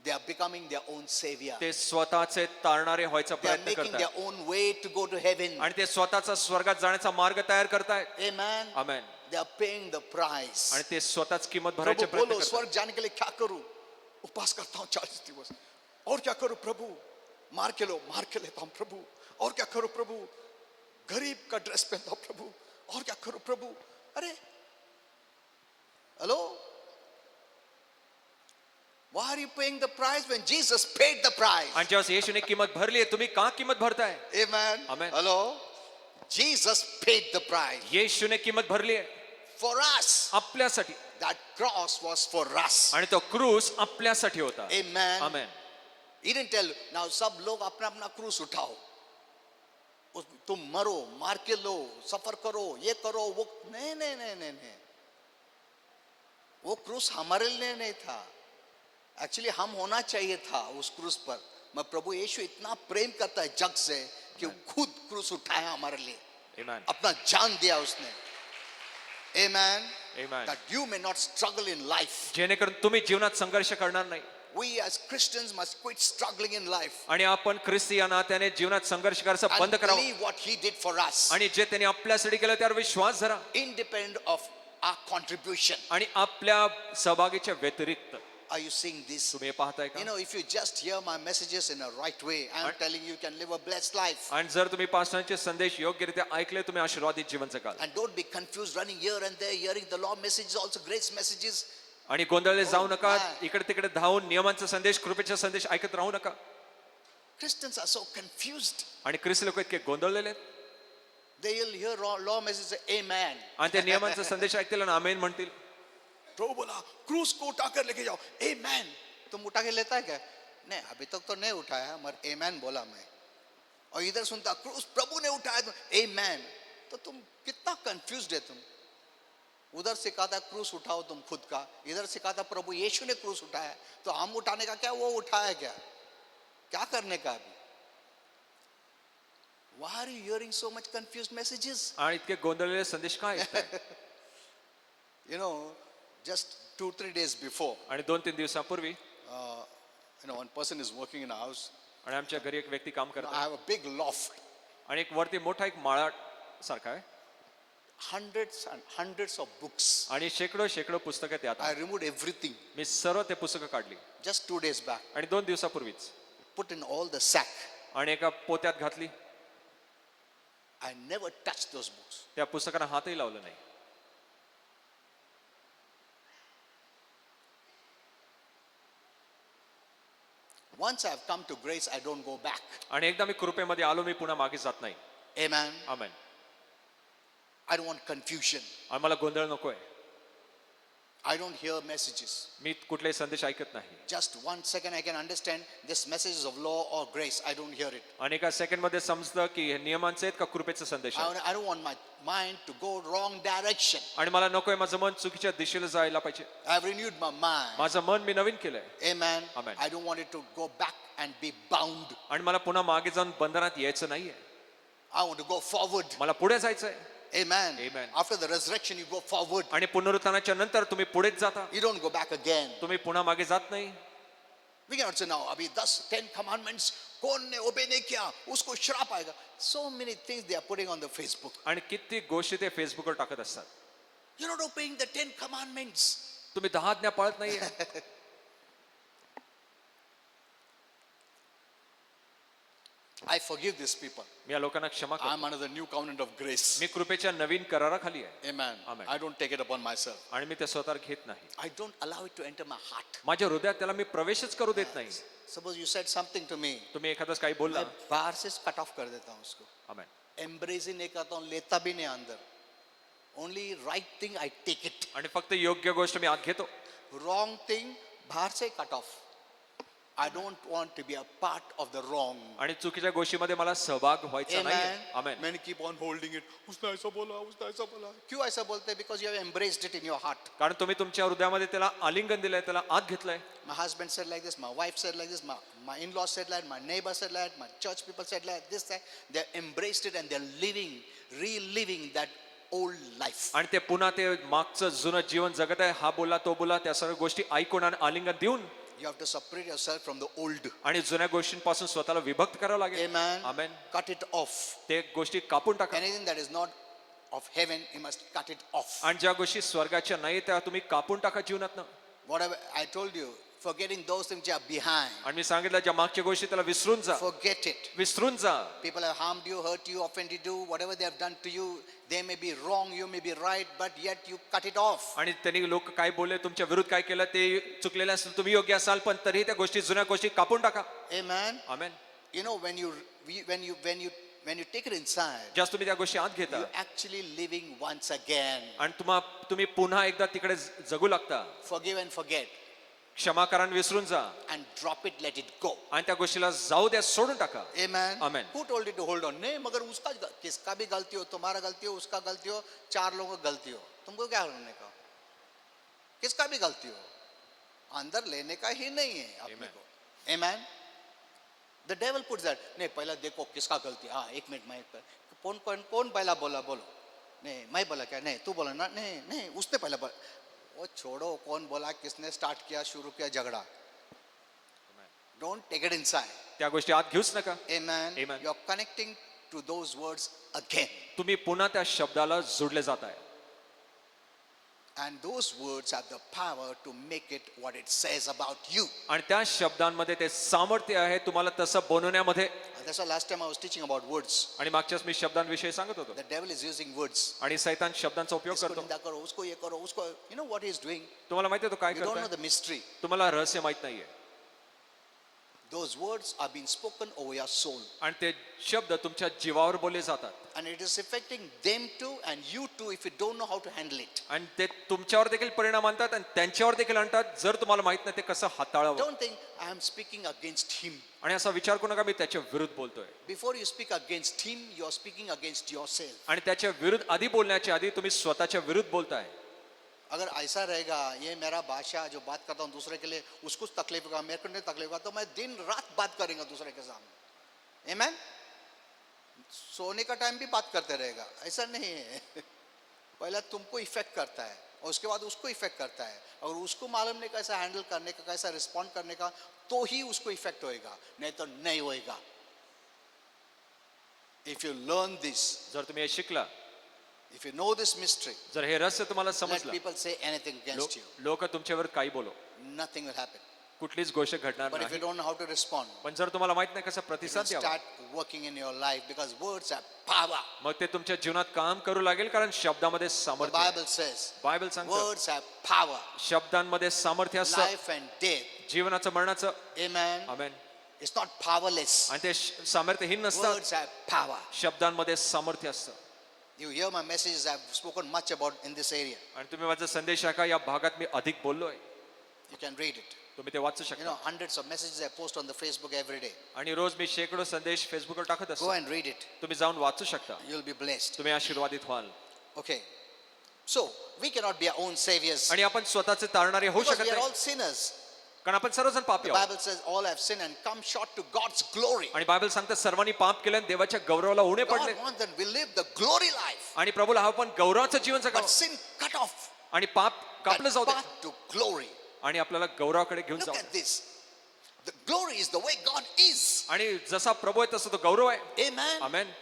They are becoming their own savior. ते स्वतःचे तारणारे व्हायचा They are प्रयत्न making their करतायत own way to go to heaven. आणि ते स्वतःचा स्वर्गात जाण्याचा मार्ग तयार करतायत. Amen. Amen. They are paying the price. आणि ते स्वतःच किंमत प्रभु भरायचे प्रयत्न बोलो, करतात. स्वर्ग जाने के लिए क्या करूं? उपवास करता हूं 40 दिवस. और क्या करूं प्रभु? मार के लेता हूं प्रभु. और क्या करूं प्रभु? गरीब का ड्रेस पहनता हूं प्रभु. और क्या करूं प्रभु? अरे hello, why are you paying the price when Jesus paid the price? आणि जेव्हा येशूने किंमत भरली आहे, तुम्ही का किंमत भरताय? Amen. Amen. Hello, Jesus paid the price येशूने किंमत भरली आहे for us. आपल्यासाठी. That cross was for us. आणि तो क्रूस आपल्यासाठी होता. Amen. Amen. He didn't tell, now सब लोग अपना अपना क्रूस उठाओ, तुम मरो, मार के लो, सफर करो, ये करो, वो नहीं नहीं नहीं नहीं नहीं, वो क्रूस हमारे लिए नहीं था. एक्चुअली हम होना चाहिए था उस क्रूस पर. मैं प्रभु यीशु इतना प्रेम करता है जग से कि वो खुद क्रूस उठाया हमारे लिए. Amen. अपना जान दिया उसने. Amen. Amen. That you may not struggle in life. जेणेकरून तुम्ही जीवनात संघर्ष करणार नाही. We as Christians must quit struggling in life आणि आपण ख्रिस्ती या नात्याने जीवनात संघर्ष करायचं and बंद करावं. believe what he did for us, आणि जे त्यांनी आपल्यासाठी केलं त्यावर विश्वास धरा. independent of our contribution. आणि आपल्या सहभागीच्या व्यतिरिक्त. Are you seeing this? तुम्ही हे पाहताय You का? know, if you just hear my messages in a right way, I'm telling you, you can live a blessed life. आणि जर तुम्ही पास्टरांचे संदेश योग्यरित्या ऐकले, तुम्ही आशीर्वादित जीवन जगाल. And don't be confused running here and there, hearing the law messages, also grace messages. आणि गोंधळले जाऊ नका. my. इकडे तिकडे धावून नियमांचा संदेश, कृपेचा संदेश ऐकत राहू नका. Christians are so confused. आणि ख्रिस्ती लोक इतके गोंधळलेले आहेत. They will hear law messages, say, Amen. आणि ते नियमांचा संदेश ऐकतील आणि आमेन म्हणतील. प्रभु बोला क्रूस को उठाकर लेके जाओ. Amen. तुम उठा के लेता है क्या? नहीं, अभी तक तो नहीं उठाया, मगर Amen बोला मैं. और इधर सुनता क्रूस प्रभु ने उठाया तो Amen. तो तुम कितना कंफ्यूज्ड है तुम. उधर से कहा था क्रूस उठाओ तुम खुद का, इधर से कहा था प्रभु यीशु ने क्रूस उठाया, तो हम उठाने का क्या, वो उठाया क्या करने का अभी? Why are you hearing so much confused messages? आणि इतके गोंधळलेले संदेश काय ऐकताय? You know, just 2-3 days before, आणि 2-3 दिवसापूर्वी one person is working in a house. आणि आमच्या घरी एक व्यक्ती काम I करतो have a big loft, आणि एक वरती मोठा एक माळा सारखा आहे hundreds and hundreds of books. आणि शेकडो पुस्तकं त्यात I आहेत. removed everything मी सर्व ते पुस्तकं काढली just 2 days back, आणि 2 दिवसापूर्वीच put in all the sack. आणि एका पोत्यात घातली. I never touched those books. त्या पुस्तकांना हातही लावलं नाही. Once I have come to grace, I don't go back. आणि एकदा मी कृपेमध्ये आलो, मी पुन्हा मागे जात नाही. Amen. Amen. I don't want confusion. आणि मला गोंधळ नकोय. I don't hear messages. मी कुठलेही संदेश ऐकत नाही. Just 1 second I can understand this message is of law or grace. I don't hear it. आणि एका सेकंड मध्ये समजतं की हे नियमांचे आहेत का कृपेचा संदेश आहे. I don't want my mind to go wrong direction. आणि मला नकोय माझं मन चुकीच्या दिशेला जायला पाहिजे. I've renewed my mind. माझं मन मी नवीन केलंय. Amen. Amen. I don't want it to go back and be bound. आणि मला पुन्हा मागे जाऊन बंधनात यायचं नाहीये. I want to go forward. मला पुढे जायचंय. Amen. Amen. After the resurrection, you go forward. आणि पुनरुत्थानाच्या नंतर तुम्ही पुढेच जाता. You don't go back again. तुम्ही पुन्हा मागे जात नाही. We cannot say now, अभी 10 commandments कौन ने obey नहीं किया उसको श्राप आएगा. So many things they are putting on the Facebook. आणि किती गोष्टी ते फेसबुकवर टाकत असतात. You're not obeying the 10 commandments. तुम्ही 10 आज्ञा पाळत नाहीये. I forgive these people. मी या लोकांना क्षमा करतो. I'm under the new covenant of grace. मी कृपेच्या नवीन कराराखाली आहे. Amen. Amen. I don't take it upon myself. आणि मी ते स्वतःवर घेत नाही. I don't allow it to enter my heart. माझ्या हृदयात त्याला मी प्रवेशच करू देत नाही. Suppose you said something to me. तुम्ही एखादंच काही बोलला. मैं बाहर से कट ऑफ कर देता हूँ उसको. आमेन. Embrace ही नहीं करता हूँ, लेता भी नहीं अंदर. Only right thing I take it. आणि फक्त योग्य गोष्ट मी आत घेतो. Wrong thing बाहर से cut off. I don't want to be a part of the wrong. आणि चुकीच्या गोष्टीमध्ये मला सहभाग व्हायचा Amen. नाही. आमेन. Many keep on holding it. उसने ऐसा बोला, उसने ऐसा बोला. क्यों ऐसा बोलते हैं? Because you have embraced it in your heart. कारण तुम्ही तुमच्या हृदयामध्ये त्याला आलिंगन दिलंय, त्याला आत घेतलंय. My husband said like this, my wife said like this, my in-law said like, my neighbor said like, my church people said like this, that. They embraced it and they're living, reliving that old life. आणि ते पुन्हा ते मागचं जुनं जीवन जगत आहे. हा बोला तो बोला त्या सर्व गोष्टी ऐकून आणि आलिंगन देऊन You have to separate yourself from the old. आणि जुन्या गोष्टींपासून स्वतःला विभक्त करावं लागेल. Amen. Amen. Cut it off. ते गोष्टी कापून टाका. Anything that is not of heaven, you must cut it off. आणि ज्या गोष्टी स्वर्गाच्या नाही त्या तुम्ही कापून टाका जीवनातनं. Whatever I told you, forgetting those things which are behind. आणि मी सांगितलं ज्या मागच्या गोष्टी त्याला विसरून जा. Forget it. विसरून जा. People have harmed you, hurt you, offended you, whatever they have done to you, they may be wrong, you may be right, but yet you cut it off. आणि त्यांनी लोक काय बोलले तुमच्या विरुद्ध काय केलं ते चुकलेलं असेल तुम्ही योग्य असाल पण तरी त्या गोष्टी जुन्या गोष्टी कापून टाका. Amen. Amen. You know, when you take it inside, ज्यास तुम्ही त्या गोष्टी आत घेता you're actually living once again. आणि तुम्ही पुन्हा एकदा तिकडे जगू लागता. Forgive and forget क्षमा करा आणि विसरून जा and drop it, let it go. आणि त्या गोष्टीला जाऊ द्या, सोडून टाका. Amen. Amen. Who told you to hold on? नहीं, मगर उसका किसका भी गलती हो, तुम्हारा गलती हो, उसका गलती हो, 4 लोगों का गलती हो, तुमको क्या करने का? किसका भी गलती हो, अंदर लेने का ही नहीं है अपने को. Amen. The devil puts that. नहीं, पहला देखो किसका गलती. हाँ, 1 मिनट मैं कौन पहला बोला बोलो. नहीं, मैं बोला क्या? नहीं, तू बोला ना. नहीं नहीं, उसने पहला बोला. वो छोड़ो, कौन बोला, किसने स्टार्ट किया, शुरू किया झगड़ा. Don't take it inside. त्या गोष्टी आत घेऊच नका. Amen. Amen. You're connecting to those words again. तुम्ही पुन्हा त्या शब्दाला जोडले जात आहे. And those words have the power to make it what it says about you. आणि त्या शब्दांमध्ये ते सामर्थ्य आहे तुम्हाला तसं बनवण्यामध्ये. That's why last time I was teaching about words. आणि मागच्याच मी शब्दांविषयी सांगत होतो. The devil is using words. आणि सैतान शब्दांचा उपयोग इसको करतो. निंदा करो, उसको ये करो, उसको. You know what he is doing? तुम्हाला माहिती आहे तो काय You don't know करतोय? the mystery. तुम्हाला रहस्य माहित नाहीये. Those words are being spoken over your soul. आणि ते शब्द तुमच्या जीवावर बोलले जातात. And it is affecting them too and you too if you don't know how to handle it. आणि ते तुमच्यावर देखील परिणाम आणतात आणि त्यांच्यावर देखील आणतात जर तुम्हाला माहित नाही ते कसं हाताळावं. Don't think I am speaking against him. आणि असा विचार करू नका मी त्याच्या विरुद्ध बोलतोय. Before you speak against him, you are speaking against yourself. आणि त्याच्या विरुद्ध आधी बोलण्याच्या आधी तुम्ही स्वतःच्या विरुद्ध बोलताय. अगर ऐसा रहेगा, ये मेरा भाषा जो बात करता हूँ दूसरे के लिए उसको तकलीफ होगा, मेरे को नहीं तकलीफ होगा, तो मैं दिन रात बात करेंगे दूसरे के सामने. Amen. सोने का टाइम भी बात करते रहेगा, ऐसा नहीं है. पहले तुमको इफेक्ट करता है और उसके बाद उसको इफेक्ट करता है. और उसको मालूम नहीं कैसा हैंडल करने का, कैसा रिस्पॉन्ड करने का, तो ही उसको इफेक्ट होएगा, नहीं तो नहीं होएगा. If you learn this, जर तुम्ही हे शिकला, if you know this mystery, जर हे रहस्य तुम्हाला let समजलं, people say anything against you. लोक तुमच्यावर काही बोलो, Nothing will happen. कुठलीच गोष्ट घडणार But if you नाही. don't know how to respond, पण जर तुम्हाला माहित नाही कसा it will प्रतिसाद द्यावा, start working in your life because words have power. मग ते तुमच्या जीवनात काम करू लागेल कारण शब्दामध्ये The सामर्थ्य आहे. Bible says बायबल सांगतं words have power, शब्दांमध्ये सामर्थ्य असतं. life and death. जीवनाचं मरणाचं. Amen. Amen. It's not powerless. आणि ते सामर्थ्यहीन नसतात. Words have power. शब्दांमध्ये सामर्थ्य असतं. You hear my messages, I've spoken much about in this area. आणि तुम्ही माझा संदेश ऐका, या भागात मी अधिक बोललोय. You can read it. तुम्ही ते वाचू You शकता. know, hundreds of messages I post on the Facebook every day. आणि रोज मी शेकडो संदेश फेसबुकवर टाकत Go असतो. and read it. तुम्ही जाऊन वाचू शकता. You'll be blessed. तुम्ही आशीर्वादित व्हाल. Okay. So, we cannot be our own saviors. आणि आपण स्वतःचे तारणारे होऊ Because शकत we are नाही, all sinners. कारण आपण सर्वजण पापी The आहोत. Bible says all have sinned and come short to God's glory. आणि बायबल सांगतं सर्वांनी पाप केलं आणि देवाच्या गौरवाला उणे पडले. God wants that we live the glory life. आणि प्रभूला हा पण गौरवाचं जीवन But जगावं. sin cut off आणि पाप कापलं that जाऊ दे path to glory. आणि आपल्याला गौरवाकडे घेऊन Look जाऊ. at this. The glory is the way God is. आणि जसा प्रभू आहे तसा तो गौरव आहे. Amen. Amen.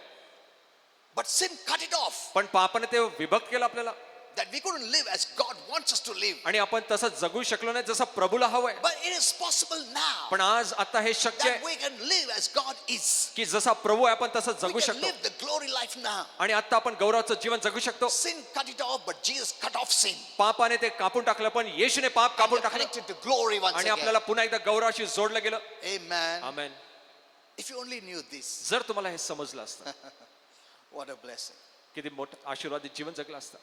But sin cut it off. पण पापाने ते विभक्त केलं आपल्याला. That we couldn't live as God wants us to live. आणि आपण तसं जगू शकलो नाही जसं प्रभूला हवंय. But it is possible now पण आज आता हे शक्य that आहे we can live as God is. की जसा प्रभू आहे आपण तसं We जगू can शकतो. live the glory life now. आणि आता आपण गौरवाचं जीवन जगू शकतो. Sin cut it off, but Jesus cut off sin. पापाने ते कापून टाकलं पण येशूने पाप And कापून we're टाकलं connected to glory once आणि again. आपल्याला पुन्हा एकदा गौरवाशी जोडलं गेलं. Amen. Amen. If you only knew this, जर तुम्हाला हे समजलं असतं what a blessing. किती मोठं आशीर्वादित जीवन जगलं असतं.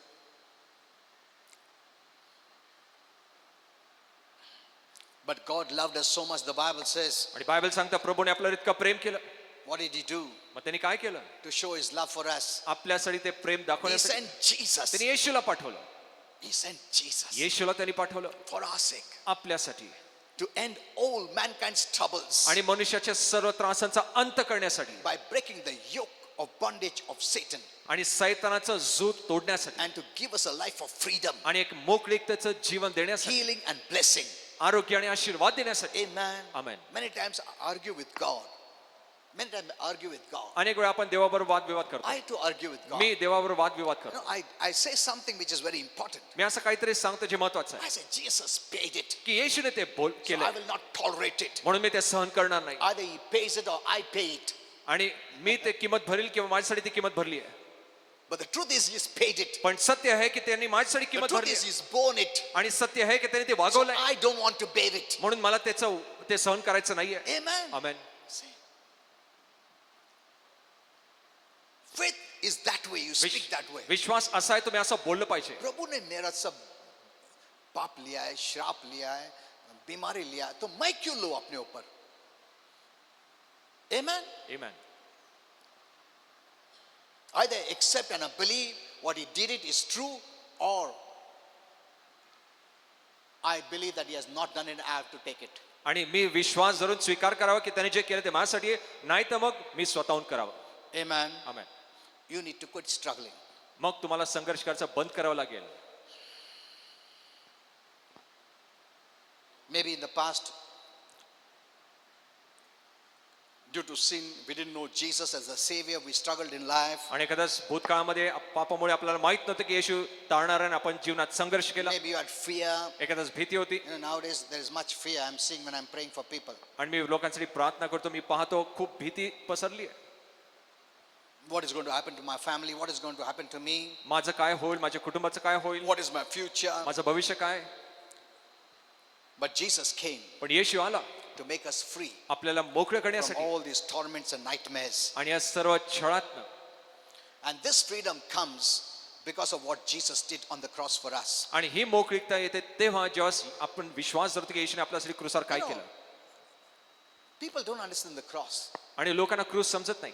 But God loved us so much, the Bible says. आणि बायबल सांगतं प्रभूने आपल्यावर इतकं प्रेम केलं. What did He do मग त्यांनी काय केलं? to show His love for us? आपल्यासाठी ते प्रेम He दाखवण्यासाठी sent Jesus. त्यांनी येशूला पाठवलं. He sent Jesus येशूला त्यांनी पाठवलं for our sake आपल्यासाठी to end all mankind's troubles आणि मनुष्याच्या सर्व त्रासांचा अंत करण्यासाठी by breaking the yoke of bondage of Satan आणि सैतानाचं जूत तोडण्यासाठी and to give us a life of freedom, आणि एक मोकळीकतेचं जीवन देण्यासाठी, healing, and blessing. आरोग्य आणि आशीर्वाद देण्यासाठी. Amen. Amen. Many times I argue with God. Many times I argue with God. अनेक वेळा आपण देवाबरोबर वादविवाद करतो. I too argue with God. मी देवाबरोबर वादविवाद You करतो. know, I say something which is very important. मी असं काहीतरी सांगतो जे महत्वाचं आहे I say Jesus paid it. की येशूने ते बोल So I केलं will not tolerate it. म्हणून मी ते सहन करणार नाही. Either He pays it or I pay it. आणि मी ते किंमत भरील किंवा माझ्यासाठी ती किंमत भरली आहे. But the truth is He's paid it. पण सत्य आहे की त्यांनी माझ्यासाठी The किंमत truth भरली is आहे. He's borne it. आणि सत्य आहे की त्यांनी ते So वागवलंय I don't want to bear it. म्हणून मला त्याचं ते सहन करायचं नाहीये. Amen. Amen. See. Faith is that way. You speak that way. विश्वास असा आहे तुम्ही असं बोललं पाहिजे. प्रभु ने मेरा सब पाप लिया है, श्राप लिया है, बीमारी लिया है, तो मैं क्यों लूं अपने ऊपर? Amen. Amen. Either accept and believe what He did it is true, or I believe that He has not done it, I have to take it. आणि मी विश्वास धरून स्वीकार करावा की त्याने जे केलं ते माझ्यासाठी आहे, नाही तर मग मी स्वतःहून करावं. Amen. Amen. You need to quit struggling. मग तुम्हाला संघर्ष करायचा बंद करावं लागेल. Maybe in the past, due to sin, we didn't know Jesus as a Savior, we struggled in life. आणि कदाच भूतकाळामध्ये पापामुळे आपल्याला माहित नव्हतं की येशू तारणार आहे आणि आपण जीवनात संघर्ष केला. Maybe you had fear. एखादाच भीती होती. You know, nowadays there is much fear I'm seeing when I'm praying for people. आणि मी लोकांसाठी प्रार्थना करतो, मी पाहतो खूप भीती पसरली आहे. What is going to happen to my family? What is going to happen to me? माझं काय होईल, माझ्या कुटुंबाचं काय होईल, What is my future? माझं भविष्य काय. But Jesus came पण येशू आला to make us free आपल्याला मोकळं from करण्यासाठी all these torments and nightmares. आणि या सर्व छळातनं. And this freedom comes because of what Jesus did on the cross for us. आणि ही मोकळीकता येते तेव्हा जेव्हा आपण विश्वास धरतो की येशूने आपल्यासाठी क्रूसावर काय You know, केलं. people don't understand the cross. आणि लोकांना क्रूस समजत नाही.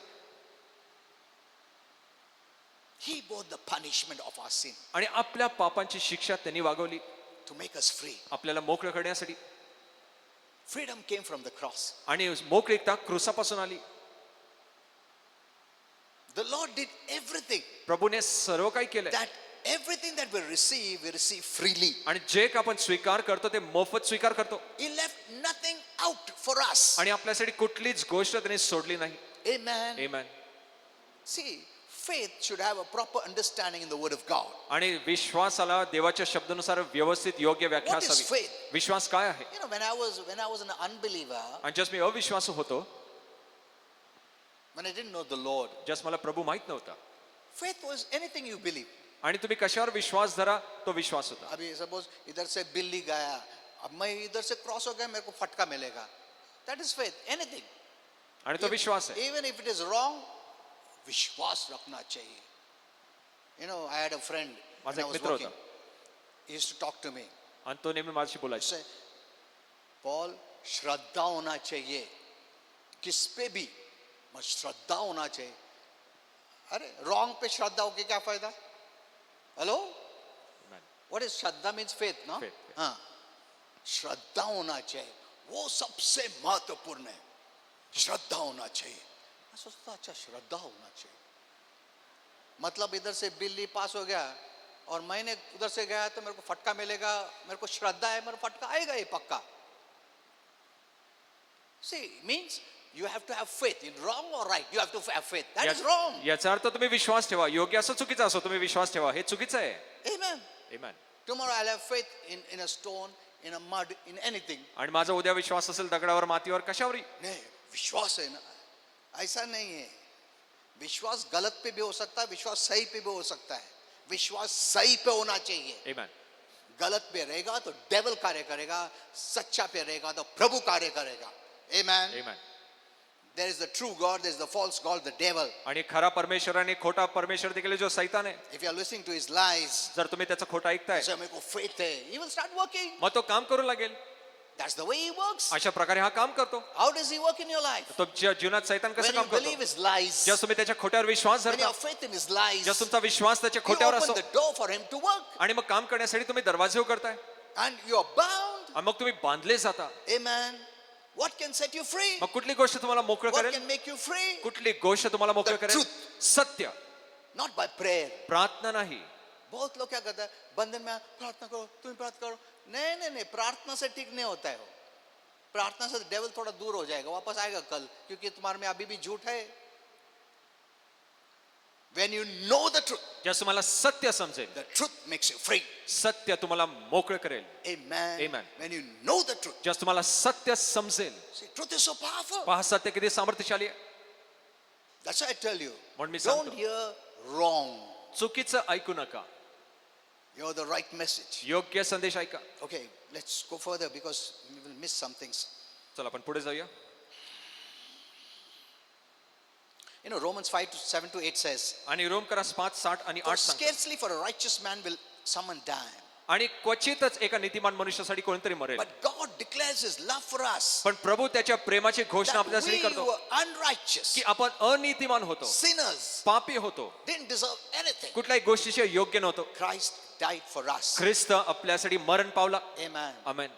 He bore the punishment of our sin आणि आपल्या पापांची शिक्षा त्यांनी वागवली to make us free. आपल्याला मोकळं करण्यासाठी. Freedom came from the cross. आणि मोकळीकता क्रूसापासून आली. The Lord did everything. प्रभूने सर्व काही केलंय. That everything that we receive freely. आणि जे काही आपण स्वीकार करतो ते मोफत स्वीकार करतो. He left nothing out for us. आणि आपल्यासाठी कुठलीच गोष्ट त्यांनी सोडली नाही. Amen. Amen. See, faith should have a proper understanding in the Word of God. आणि विश्वासाला देवाच्या शब्दानुसार व्यवस्थित योग्य व्याख्या What is असावी. faith? विश्वास काय आहे. You know, when I was an unbeliever, आणि जस मी अविश्वासू होतो, when I didn't know the Lord, जस मला प्रभू माहित नव्हता. faith was anything you believe. आणि तुम्ही कशावर विश्वास धरा तो विश्वास होता. अभी सपोज इधर से बिल्ली गया, अब मैं इधर से क्रॉस हो गया, मेरे को फटका मिलेगा. That is faith. Anything. आणि तो विश्वास आहे. Even if it is wrong, विश्वास रखना चाहिए. You know, I had a friend when माझा I एक was मित्र working. होता He used to talk to me. आणि तो नेहमी माझ्याशी He बोलायचा said, Paul, श्रद्धा होना चाहिए किस पे भी, मगर श्रद्धा होना चाहिए. अरे रॉन्ग पे श्रद्धा होके क्या फायदा? Hello, Amen. What is Shraddha means faith ना? Faith, yeah. हाँ, श्रद्धा होना चाहिए, वो सबसे महत्वपूर्ण है. श्रद्धा होना चाहिए. मैं सोचता अच्छा श्रद्धा होना चाहिए, मतलब इधर से बिल पास हो गया और मैंने उधर से गया तो मेरे को फटका मिलेगा, मेरे को श्रद्धा है, मेरे को फटका आएगा ये पक्का. See, means you have to have faith in wrong or right. You have to have faith. That is wrong. याचा अर्थ तुम्ही विश्वास ठेवा. योग्य असो चुकीचा असो तुम्ही विश्वास ठेवा. हे चुकीचं आहे. Amen. Amen. Tomorrow I'll have faith in a stone, in a mud, in anything. आणि माझा उद्या विश्वास असेल दगडावर मातीवर कशावरही. नहीं, विश्वास है ना, ऐसा नहीं है. विश्वास गलत पे भी हो सकता है, विश्वास सही पे भी हो सकता है. विश्वास सही पे होना चाहिए. Amen. गलत पे रहेगा तो डेविल कार्य करेगा, सच्चा पे रहेगा तो प्रभु कार्य करेगा. Amen. Amen. There is the true God, there is the false God, the devil. आणि खरा परमेश्वर आणि खोटा परमेश्वर देखील जो सैतान आहे. If you are listening to his lies, जर तुम्ही त्याचं खोटं ऐकताय जैसे मेरे को faith है, he will start working. मग तो काम करू लागेल. That's the way he works. अशा प्रकारे हा काम करतो. How does he work in your life? तुमच्या जीवनात सैतान कसं When you काम करतो? believe his lies, जेव्हा तुम्ही त्याच्या खोट्यावर विश्वास when you धरता, have faith in his lies, जेव्हा तुमचा विश्वास त्याच्या you खोट्यावर open असो the door for him to work. आणि मग काम करण्यासाठी तुम्ही दरवाजे उघडताय And you are bound. आणि मग तुम्ही बांधले जाता. Amen. What can set you free? मग कुठली गोष्ट तुम्हाला मोकळं What करेल? can make you free? कुठली गोष्ट तुम्हाला मोकळं The करेल? truth. सत्य, Not by prayer. प्रार्थना नाही. बहुत लोग क्या करते हैं, बंधन में प्रार्थना करो, तुम प्रार्थना करो. नहीं नहीं नहीं, प्रार्थना से ठीक नहीं होता है वो. प्रार्थना से डेविल थोड़ा दूर हो जाएगा, वापस आएगा कल, क्योंकि तुम्हारे में अभी भी झूठ है. When you know the truth, जेव्हा तुम्हाला सत्य समजेल, the truth makes you free. सत्य तुम्हाला मोकळं करेल. Amen. Amen. When you know the truth, जेव्हा तुम्हाला सत्य समजेल, see, truth is so powerful. पहा सत्य किती सामर्थ्यशाली आहे. That's why I tell you, म्हणून मी don't सांगतो, hear wrong. चुकीचं ऐकू नका, You're the right message. योग्य संदेश ऐका. Okay, let's go further because we will miss some things. चला आपण पुढे जाऊया. You know, Romans 5:7-8 says, आणि रोमकरास 5:7 आणि for 8 सांगतो. scarcely for a righteous man will someone die. आणि क्वचितच एका नीतिमान मनुष्यासाठी कोणतरी मरेल. But God declares his love for us. पण प्रभू त्याच्या प्रेमाची घोषणा That आपल्यासाठी we करतो were unrighteous, की आपण अनितिमान होतो, sinners, पापी होतो, didn't deserve anything. कुठल्याही गोष्टीचे योग्य नव्हतो. Christ died for us. ख्रिस्त आपल्यासाठी मरण पावला. Amen. Amen.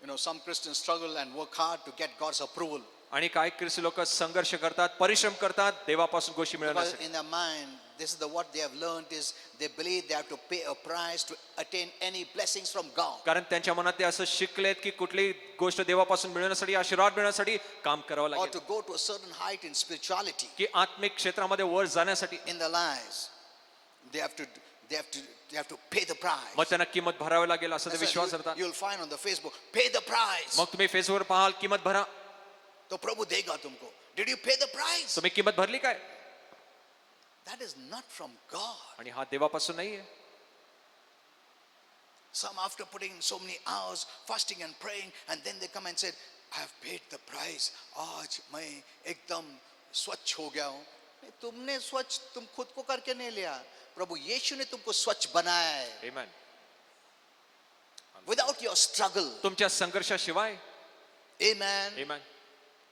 You know, some Christians struggle and work hard to get God's approval. आणि काही ख्रिस्ती लोक संघर्ष करतात, परिश्रम करतात देवापासून गोष्टी Because मिळवण्यासाठी. in their mind, this is what they have learned is they believe they have to pay a price to attain any blessings from God. कारण त्यांच्या मनात ते असं शिकलेत की कुठली गोष्ट देवापासून मिळवण्यासाठी, आशीर्वाद मिळवण्यासाठी काम करावं Or लागेल, to go to a certain height in spirituality की आत्मिक क्षेत्रामध्ये वर जाण्यासाठी in their lives. They have to pay the price. मग त्यांना किंमत भरावी लागेल असं ते That's why विश्वास धरतात. you'll find on the Facebook, pay the price. मग तुम्ही फेसबुकवर पाहाल किंमत भरा. तो प्रभु देगा तुमको. Did you pay the price? तुम्ही किंमत भरली काय? That is not from God. आणि हा देवापासून नाहीये. Some after putting in so many hours fasting and praying, and then they come and said, I have paid the price. आज मैं एकदम स्वच्छ हो गया हूँ. तुमने स्वच्छ तुम खुद को करके नहीं लिया. प्रभु यीशु ने तुमको स्वच्छ बनाया है. Amen. Without your struggle. तुमच्या संघर्षाशिवाय. Amen. Amen.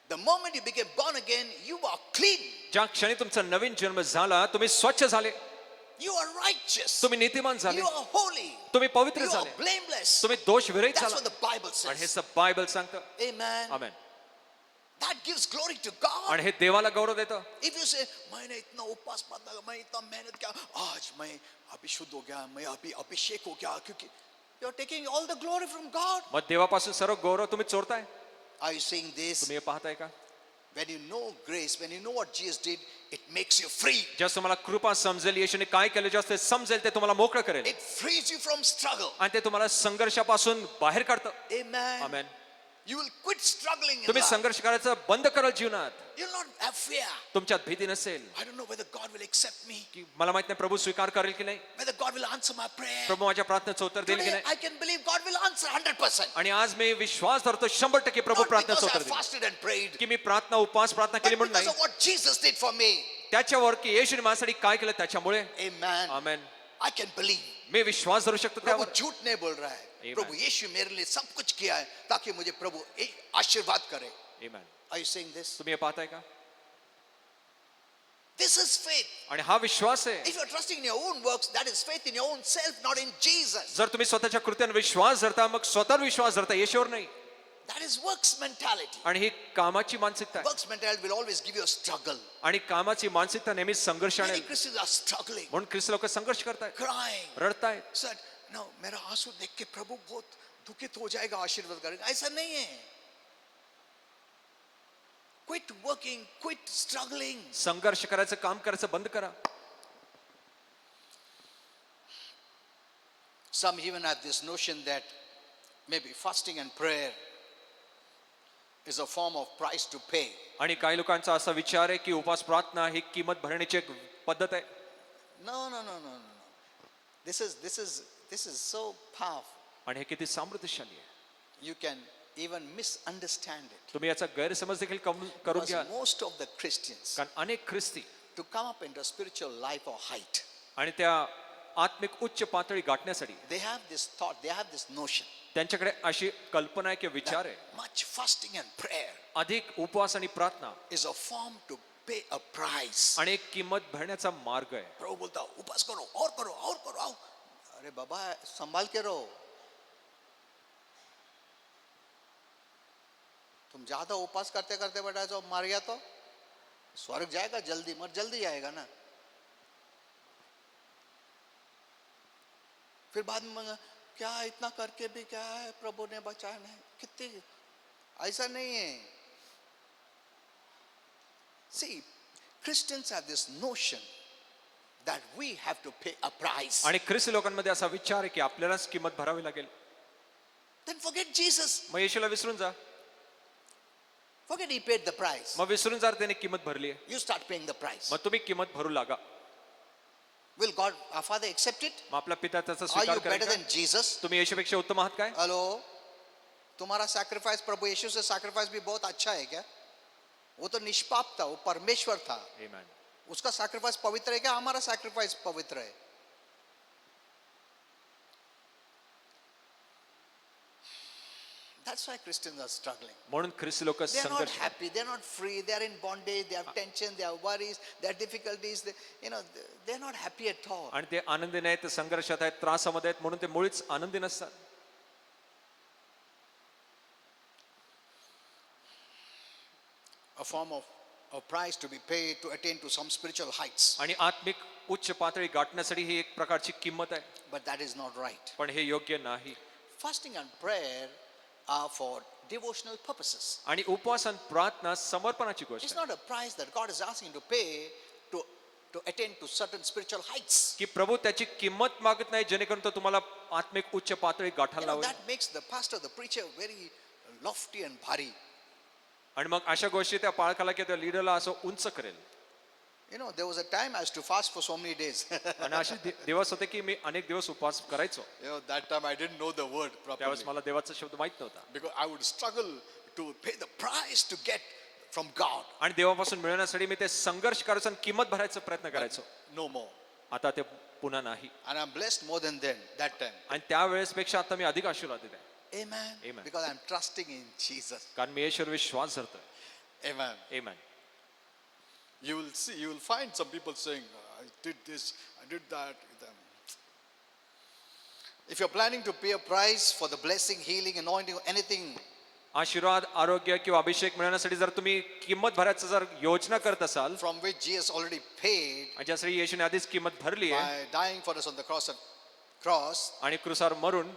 The moment you became born again, you are clean. ज्या क्षणी तुमचा नवीन जन्म झाला तुम्ही स्वच्छ झाले, You are righteous. तुम्ही नीतिमान झाले, You are holy. तुम्ही पवित्र You are झाले, blameless. तुम्ही दोष विरहित That's what झाला. the Bible आणि हे says. सब बायबल सांगतं. Amen. Amen. That gives glory to God. आणि हे देवाला गौरव देतं. If you say, मैंने इतना उपवास प्रार्थना किया, मैं इतना मेहनत किया, आज मैं अभी शुद्ध हो गया, मैं अभी अभिषेक हो गया, क्योंकि you are taking all the glory from God. मग देवापासून सर्व गौरव तुम्ही चोरताय. Are you saying this? तुम्ही हे पाहताय का? When you know grace, when you know what Jesus did, it makes you free. जेव्हा तुम्हाला कृपा समजेल, येशूने काय केलं जास्त ते समजेल, ते तुम्हाला मोकळं करेल It frees you from struggle. आणि ते तुम्हाला संघर्षापासून बाहेर काढतं. Amen. Amen. You will quit struggling in तुम्ही life. संघर्ष करायचं बंद कराल जीवनात. You'll not have fear. तुमच्यात भीती नसेल I don't know whether God will accept me, की मला माहित नाही प्रभू स्वीकार करेल की नाही, whether God will answer my prayer. प्रभू माझ्या प्रार्थनेचं उत्तर देईल की Today नाही. I can believe God will answer 100%. आणि आज मी विश्वास धरतो 100% प्रभू Not प्रार्थनेचं because I उत्तर देईल. fasted and prayed, की मी प्रार्थना उपवास प्रार्थना but केली म्हणून because नाही, of what Jesus did for me. त्याच्यावर की येशूने माझ्यासाठी काय केलं त्याच्यामुळे. Amen. Amen. I can believe. मी विश्वास धरू शकतो प्रभु त्यावर. झूठ नहीं बोल रहा है. Amen. प्रभु यीशु मेरे लिए सब कुछ किया है ताकि मुझे प्रभु आशीर्वाद करे. आमेन. Are you saying this? तुम्ही हे पाहताय का? This is faith. आणि हा विश्वास आहे. If you are trusting in your own works, that is faith in your own self, not in Jesus. जर तुम्ही स्वतःच्या कृत्याने विश्वास धरता मग स्वतःवर विश्वास धरता येशूवर नाही. That is works mentality. आणि ही कामाची मानसिकता आहे. Works mentality will always give you a struggle. आणि कामाची मानसिकता नेहमी संघर्ष Many आणेल. Christians are struggling, म्हणून ख्रिस्त लोक संघर्ष करतायत, crying. रडतायत. Said, no, मेरा आंसू देख के प्रभु बहुत दुखित हो जाएगा, आशीर्वाद करेगा. ऐसा नहीं है. Quit working, quit struggling. संघर्ष करायचं, काम करायचं बंद करा. Some even have this notion that maybe fasting and prayer is a form of price to pay. आणि काही लोकांचा असा विचार आहे की उपवास प्रार्थना ही किंमत भरण्याची एक पद्धत आहे. No, no, no, no, no, no. This is so powerful. आणि हे किती समृद्धशाली आहे. You can even misunderstand it. तुम्ही याचा गैरसमज देखील करून Because घ्या. most of the Christians, कारण अनेक ख्रिस्ती to come up into spiritual life or height, आणि त्या आत्मिक उच्च पातळी गाठण्यासाठी they have this thought, they have this notion त्यांच्याकडे अशी कल्पना आहे किंवा विचार आहे, that much fasting and prayer अधिक उपवास आणि प्रार्थना is a form to pay a price. आणि एक किंमत भरण्याचा मार्ग आहे. प्रभु बोलता उपवास करो और करो और करो आओ. अरे बाबा संभाल के रहो. तुम ज्यादा उपवास करते करते बेटा जो मर गया तो स्वर्ग जाएगा जल्दी, मर जल्दी आएगा ना. फिर बाद में क्या इतना करके भी क्या है, प्रभु ने बचाया नहीं. कितनी ऐसा नहीं है. See, Christians have this notion that we have to pay a price. आणि ख्रिस्ती लोकांमध्ये असा विचार आहे की आपल्यालाच किंमत भरावी लागेल. Then forget Jesus. मग येशूला विसरून जा. Forget he paid the price. मग विसरून जा त्याने किंमत भरली आहे. You start paying the price. मग तुम्ही किंमत भरू लागा. Will God, our Father, accept it? मग आपला पिता त्याचा Are स्वीकार you better करेल than का? Jesus? तुम्ही येशूपेक्षा उत्तम आहात काय? हेलो, तुम्हारा सैक्रिफाइस प्रभु यीशु से सैक्रिफाइस भी बहुत अच्छा है क्या? वो तो निष्पाप था, वो परमेश्वर था. Amen. उसका सैक्रिफाइस पवित्र है क्या? हमारा सैक्रिफाइस पवित्र है. That's why Christians are struggling. म्हणून ख्रिस्ती लोक They are not संघर्ष, happy. They are not free. They are in bondage. They have tension. They have worries. They have difficulties. They are not happy at all. आणि ते आनंदी नाहीत, संघर्षात आहेत, त्रासामध्ये आहेत, म्हणून ते मुळीच आनंदी नसतात. A form of a price to be paid to attain to some spiritual heights. आणि आत्मिक उच्च पातळी गाठण्यासाठी ही एक प्रकारची किंमत आहे. But that is not right. पण हे योग्य नाही. Fasting and prayer are for devotional purposes. आणि उपवास आणि प्रार्थना समर्पणाची गोष्ट It's आहे. not a price that God is asking to pay to attain to certain spiritual heights. की प्रभू त्याची किंमत मागत नाही जेणेकरून तो तुम्हाला आत्मिक उच्च पातळी गाठायला लावेल. That makes the pastor, the preacher very lofty and bhari. आणि मग अशा गोष्टी त्या पाळकाला किंवा त्या लीडरला असं उंच करेल. There was a time I used to fast for so many days. आणि असे दिवस होते की मी अनेक दिवस उपवास करायचो. That time I didn't know the word properly. त्यावेळेस मला देवाचा शब्द माहित नव्हता. Because I would struggle to pay the price to get from God. आणि देवापासून मिळवण्यासाठी मी ते संघर्ष करायचो आणि किंमत भरायचा प्रयत्न करायचो. No more. आता ते पुन्हा नाही. And I'm blessed more than that time. आणि त्यावेळेस पेक्षा आता मी अधिक आशीर्वादित आहे. Amen. Amen. Because I'm trusting in Jesus. कारण मी येशूवर विश्वास धरतोय. Amen. Amen. You will find some people saying, I did this, I did that. If you're planning to pay a price for the blessing, healing, anointing, or anything, आशीर्वाद, आरोग्य किंवा अभिषेक मिळवण्यासाठी जर तुम्ही किंमत भरायचं जर योजना करत असाल from which Jesus already paid आणि ज्यासाठी येशूने आधीच किंमत भरली आहे by dying for us on the cross, आणि क्रुसावर मरून,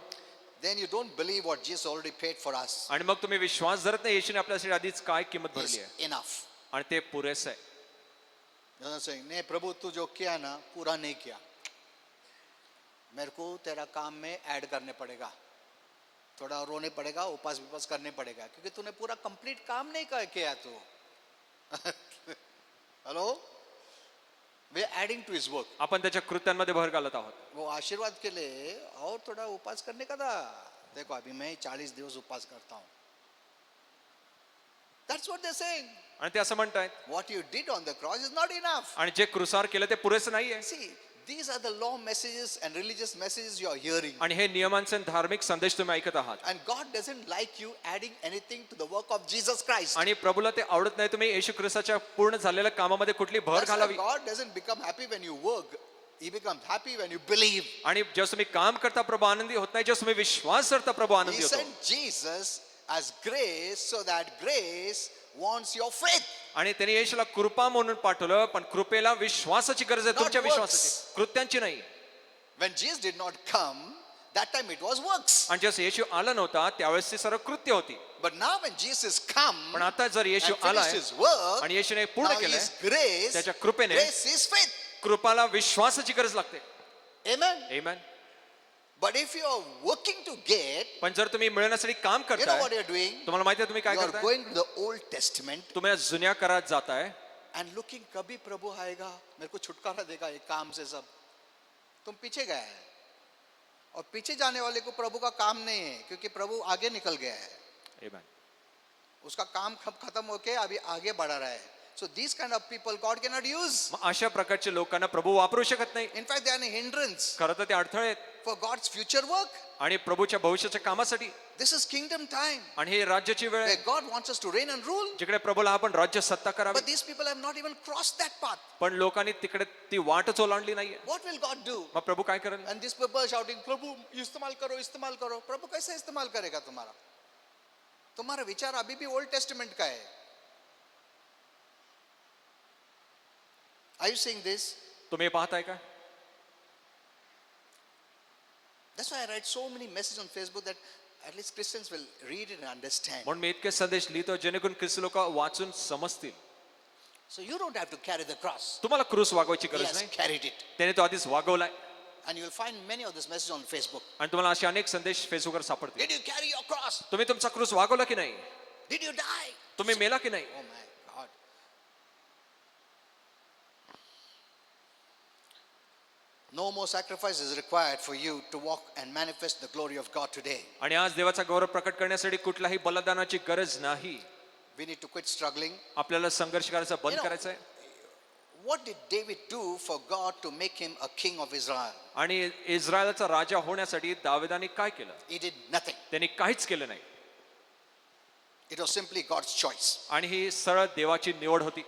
then you don't believe what Jesus already paid for us आणि मग तुम्ही विश्वास धरत नाही येशूने आपल्यासाठी आधीच काय किंमत is भरली आहे enough. आणि ते पुरेसं आहे. You're not saying, नहीं प्रभु तू जो किया ना पूरा नहीं किया, मेरे को तेरा काम में ऐड करने पड़ेगा. थोड़ा रोने पड़ेगा, उपास विपास करने पड़ेगा, क्योंकि तूने पूरा कंप्लीट काम नहीं किया तू. Hello, we are adding to his work. आपण त्याच्या कृत्यांमध्ये भर घालत आहोत. वो आशीर्वाद के लिए और थोड़ा उपास करने का था. देखो अभी मैं 40 दिवस उपास करता हूँ. That's what they're saying. आणि ते असं म्हणतायत. What you did on the cross is not enough. आणि जे क्रुसार केलं ते पुरेसं नाहीये. See, these are the law messages and religious messages you are hearing. आणि हे नियमांचे आणि धार्मिक संदेश तुम्ही ऐकत आहात. And God doesn't like you adding anything to the work of Jesus Christ. आणि प्रभूला ते आवडत नाही तुम्ही येशू ख्रिस्ताच्या पूर्ण झालेल्या कामामध्ये कुठली भर That's why घालावी. God doesn't become happy when you work. He becomes happy when you believe. आणि जेव्हा तुम्ही काम करता प्रभू आनंदी होत नाही, जेव्हा तुम्ही विश्वास करता प्रभू He आनंदी होतो. sent Jesus as grace so that grace wants your faith. आणि त्यांनी येशूला कृपा म्हणून पाठवलं, पण कृपेला विश्वासाची गरज आहे, Not तुमच्या works. विश्वासाची, कृत्यांची नाही. When Jesus did not come, that time it was works. आणि जेव्हा येशू आला नव्हता त्यावेळेस ती सर्व कृत्य होती. But now when Jesus come पण आता जर येशू and finished आलाय his work, आणि येशूने पूर्ण now केलंय, his grace, त्याच्या कृपेने grace is faith. कृपाला विश्वासाची गरज लागते. Amen. Amen. But if you are working to get, पण जर तुम्ही मिळवण्यासाठी काम you know करताय, what you're doing? तुम्हाला माहिती आहे तुम्ही काय You are करताय? going to the Old Testament तुम्ही आज जुन्या करात जाताय and looking कभी प्रभु आएगा मेरे को छुटकारा देगा एक काम से सब. तुम पीछे गए हैं और पीछे जाने वाले को प्रभु का काम नहीं है, क्योंकि प्रभु आगे निकल गया है. आमेन. उसका काम खत्म होके अभी आगे बढ़ा रहा है. So these kind of people God cannot use. मग अशा प्रकारच्या लोकांना प्रभू वापरू शकत नाही. In fact, they are a hindrance खरं तर ते अडथळे आहेत for God's future work. आणि प्रभूच्या भविष्याच्या कामासाठी. This is kingdom time आणि हे राज्याची वेळ where आहे God wants us to reign and rule. जिकडे प्रभूला आपण राज्य सत्ता करावी. But these people have not even crossed that path. पण लोकांनी तिकडे ती वाटच ओलांडली नाहीये. What will God do? मग प्रभू काय करेल? And these people are shouting, प्रभु इस्तेमाल करो इस्तेमाल करो. प्रभु कैसे इस्तेमाल करेगा तुम्हारा? तुम्हारा विचार अभी भी ओल्ड टेस्टमेंट का है. Are you seeing this? तुम्ही पाहताय का? That's why I write so many messages on Facebook that at least Christians will read it and understand. म्हणून मी इतके संदेश लिहितो जेणेकरून ख्रिस्ती लोक वाचून समजतील. So you don't have to carry the cross. तुम्हाला क्रूस वागवायची He गरज has नाही. carried it. त्याने तो आधीच वागवलाय. And you'll find many of these messages on Facebook. आणि तुम्हाला असे अनेक संदेश फेसबुकवर सापडतील. Did you carry your cross? तुम्ही तुमचा क्रूस वागवला की नाही? Did you die? तुम्ही मेला की नाही? Oh my God. No more sacrifice is required for you to walk and manifest the glory of God today. आणि आज देवाचा गौरव प्रकट करण्यासाठी कुठल्याही बलिदानाची गरज नाही. We need to quit struggling. आपल्याला संघर्ष करायचा बंद You know, करायचा आहे. What did David do for God to make him a king of Israel? आणि इस्रायलचा राजा होण्यासाठी दाविदाने काय केलं? He did nothing. त्यांनी काहीच केलं नाही. It was simply God's choice. आणि ही सरळ देवाची निवड होती.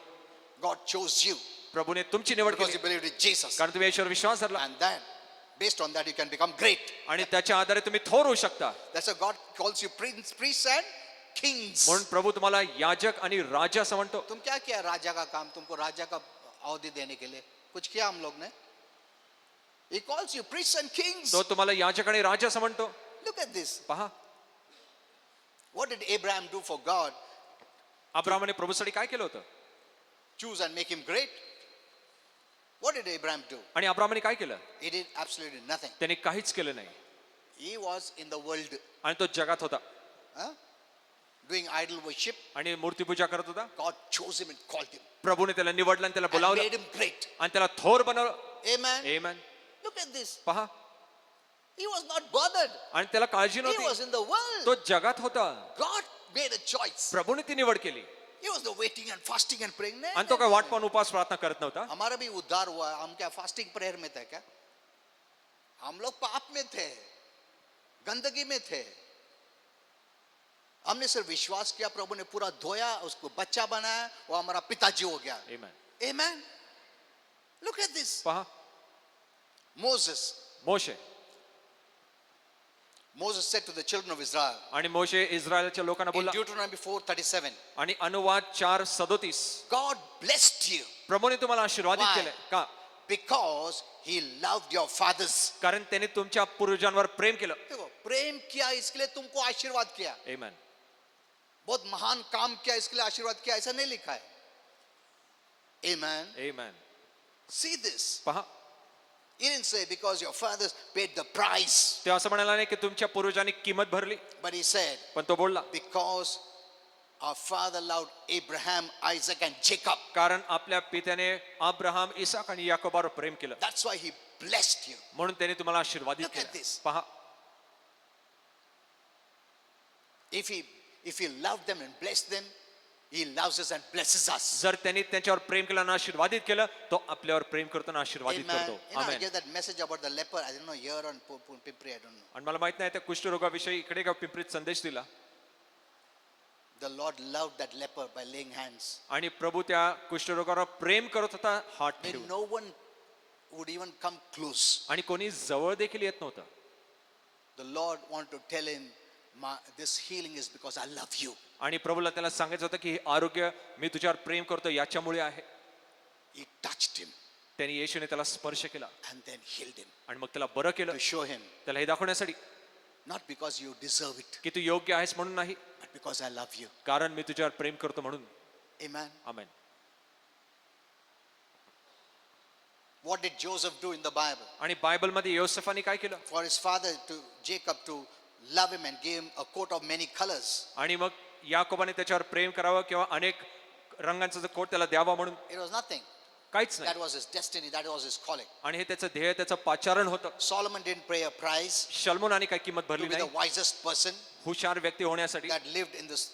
God chose you प्रभूने तुमची निवड because केली you believed in Jesus. कारण तुम्ही याच्यावर विश्वास धरला And then, based on that, you can become great. आणि त्याच्या आधारे तुम्ही थोर होऊ शकता. That's why God calls you prince, priests and kings. म्हणून प्रभू तुम्हाला याजक आणि राजा असं म्हणतो. तुम क्या किया राजा का काम? तुमको राजा का अवधि देने के लिए कुछ किया हम लोग ने? He calls you priests and kings. तो तुम्हाला याजक आणि राजा असं म्हणतो. Look at this. पहा What did Abraham do for God? अब्राहमाने प्रभूसाठी काय केलं होतं? Choose and make him great. What did Abraham do? आणि अब्राहमाने काय केलं? He did absolutely nothing. त्याने काहीच केलं नाही. He was in the world, आणि तो जगात होता huh? Doing idol worship. आणि मूर्तीपूजा करत होता. God chose him and called him प्रभूने त्याला निवडलं आणि त्याला and बोलावलं made him great. आणि त्याला थोर बनवलं. Amen. Amen. Look at this. पहा He was not bothered. आणि त्याला काळजी He was नव्हती. in the world. तो जगात होता. God made a choice. प्रभूने ती निवड केली He was not waiting and fasting and praying. आणि तो काय वाट पाहून उपवास प्रार्थना करत नव्हता. हमारा भी उद्धार हुआ. हम क्या फास्टिंग प्रेयर में थे क्या? हम लोग पाप में थे, गंदगी में थे. हमने सिर्फ विश्वास किया, प्रभु ने पूरा धोया, उसको बच्चा बनाया, वो हमारा पिताजी हो गया. आमेन. Amen. Look at this. पहा Moses. Moshe Moses said to the children of Israel आणि मोशे इस्रायलच्या लोकांना in बोलला Deuteronomy 4:37, आणि अनुवाद 4:37 God blessed you प्रभूने तुम्हाला आशीर्वादित Why? केलंय का? because He loved your fathers. कारण त्याने तुमच्या पूर्वजांवर प्रेम केलं. देखो, प्रेम किया इसके लिए तुमको आशीर्वाद किया. आमेन. बहुत महान काम किया इसके लिए आशीर्वाद किया, ऐसा नहीं लिखा है. Amen. आमेन. See this. पहा He didn't say because your fathers paid the price. ते असं म्हणाला नाही की तुमच्या पूर्वजांनी किंमत भरली, But he said, पण तो बोलला because our father loved Abraham, Isaac, and Jacob. कारण आपल्या पित्याने अब्राहम, इसाक आणि याकोबावर प्रेम केलं, That's why he blessed you. म्हणून त्याने तुम्हाला आशीर्वादित Look at केलं. this. पहा, If he loved them and blessed them, he loves us and blesses us. जर त्यांनी त्यांच्यावर प्रेम केलं आणि आशीर्वादित केलं, तो आपल्यावर प्रेम करतो आणि आशीर्वादित Amen. करतो. You know, I amen. gave that message about the leper. I don't know, here on Pimpri, I don't know. आणि मला माहित नाही त्या कुष्ठरोगाविषयी इकडे का पिंपरीत संदेश दिला, The Lord loved that leper by laying hands. आणि प्रभू त्या कुष्ठरोगावर प्रेम करत होता हात When ठेवून, no one would even come close. आणि कोणी जवळ देखील येत नव्हतं. The Lord wanted to tell him, this healing is because I love you. आणि प्रभूला त्याला सांगायचं होतं की हे आरोग्य मी तुझ्यावर प्रेम करतो याच्यामुळे आहे. He touched him त्यांनी येशूने त्याला स्पर्श केला and then healed him. आणि मग त्याला बरं केलं, To show him, त्याला हे दाखवण्यासाठी not because you deserve it, की तू योग्य आहेस म्हणून नाही, but because I love you. कारण मी तुझ्यावर प्रेम करतो म्हणून. Amen. Amen. What did Joseph do in the Bible? आणि बायबलमध्ये योसेफाने काय केलं, For his father, Jacob, to love him and give him a coat of many colors. आणि मग याकोबाने त्याच्यावर प्रेम करावं किंवा अनेक रंगांचा जो कोट त्याला द्यावा म्हणून It was nothing. काहीच नाही. That was his destiny. That was his calling. आणि हे त्याचं ध्येय, त्याचं पाचारण होतं. Solomon didn't pay a price शल्मोनाने काही किंमत to भरली be the नाही wisest person हुशार व्यक्ती होण्यासाठी that lived in this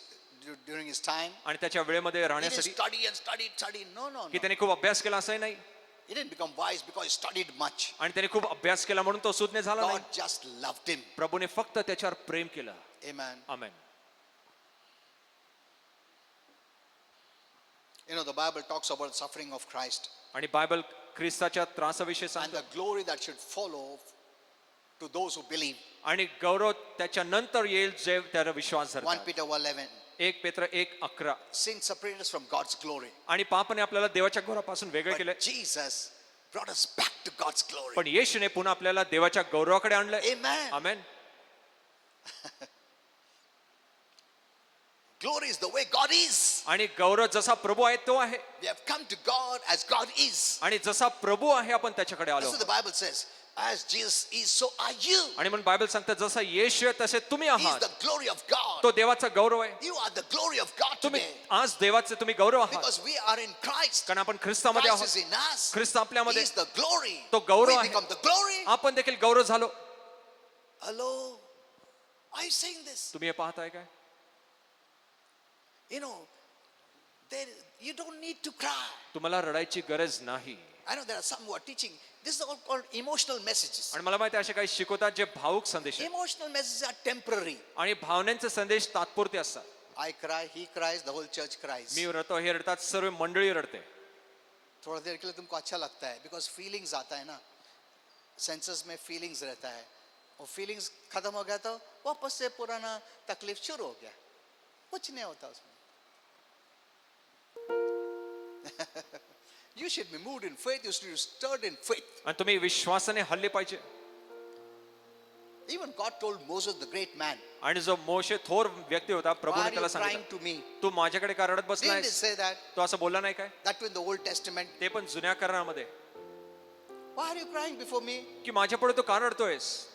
during his time. आणि त्याच्या वेळेमध्ये He didn't राहण्यासाठी, study and study. No. की त्याने खूप अभ्यास केला असंही नाही, He didn't become wise because he studied much. आणि त्याने खूप अभ्यास केला म्हणून तो सुज्ञ झाला नाही. God just loved him. प्रभूने फक्त त्याच्यावर प्रेम केलं. Amen. Amen. You know, the Bible talks about the suffering of Christ आणि बायबल ख्रिस्ताच्या त्रासाविषयी and सांगतो, the glory that should follow to those who believe. आणि गौरव त्याच्या नंतर येईल जे त्याला विश्वास 1 धरतात. Peter 1:11. 1 पेत्र 1:11. Sin separated us from God's glory. आणि पापाने आपल्याला देवाच्या गौरवापासून वेगळे केले, But Jesus brought us back to God's glory. पण येशूने पुन्हा आपल्याला देवाच्या गौरवाकडे आणलंय. Amen. Amen. Glory is the way God is. आणि गौरव जसा प्रभू आहे तो आहे, We have come to God as God is. आणि जसा प्रभू आहे आपण त्याच्याकडे आलो. That's what the Bible says. As Jesus is, so are you. आणि म्हणून बायबल सांगतं जसा येशू आहे तसे तुम्ही He is आहात. the glory of God. तो देवाचा गौरव आहे. You are the glory of God तुम्ही today. आज देवाचे तुम्ही गौरव आहात, Because we are in Christ. कारण आपण ख्रिस्तामध्ये Christ आहोत. is in us. Christ He आपल्यामध्ये, is the glory. तो गौरव We आहे. become the glory. आपण देखील गौरव झालो. Hello. Are you saying this? तुम्ही हे पाहताय काय? You know, you don't need to cry. तुम्हाला रडायची गरज नाही. I know there are some who are teaching. This is all called emotional messages. आणि मला माहिती आहे असे काही शिकवतात जे भावुक संदेश आहेत, Emotional messages are temporary. आणि भावनांचे संदेश तात्पुरते असतात. I cry, he cries, the whole church cries. मी रडतो, हे रडतात, सर्व मंडळी रडते. थोड़ा देर के लिए तुमको अच्छा लगता है बिकॉज फीलिंग्स आता है ना, सेंसेस में फीलिंग्स रहता है, और फीलिंग्स खत्म हो गया तो वापस से पुराना तकलीफ शुरू हो गया. कुछ नहीं होता उसमें. You should be moved in faith. You should be stirred in faith. आणि तुम्ही विश्वासाने हल्ले पाहिजे. Even God told Moses, the great man, आणि जो मोशे थोर व्यक्ती होता, why प्रभूने are त्याला you crying सांगितलं, to me? तू माझ्याकडे का रडत Didn't he बसलायस? say that? तो असं बोलला नाही काय? That too in the Old Testament. ते पण जुन्या करारामध्ये, Why are you crying before me? की माझ्या पुढे तू का रडतोयस?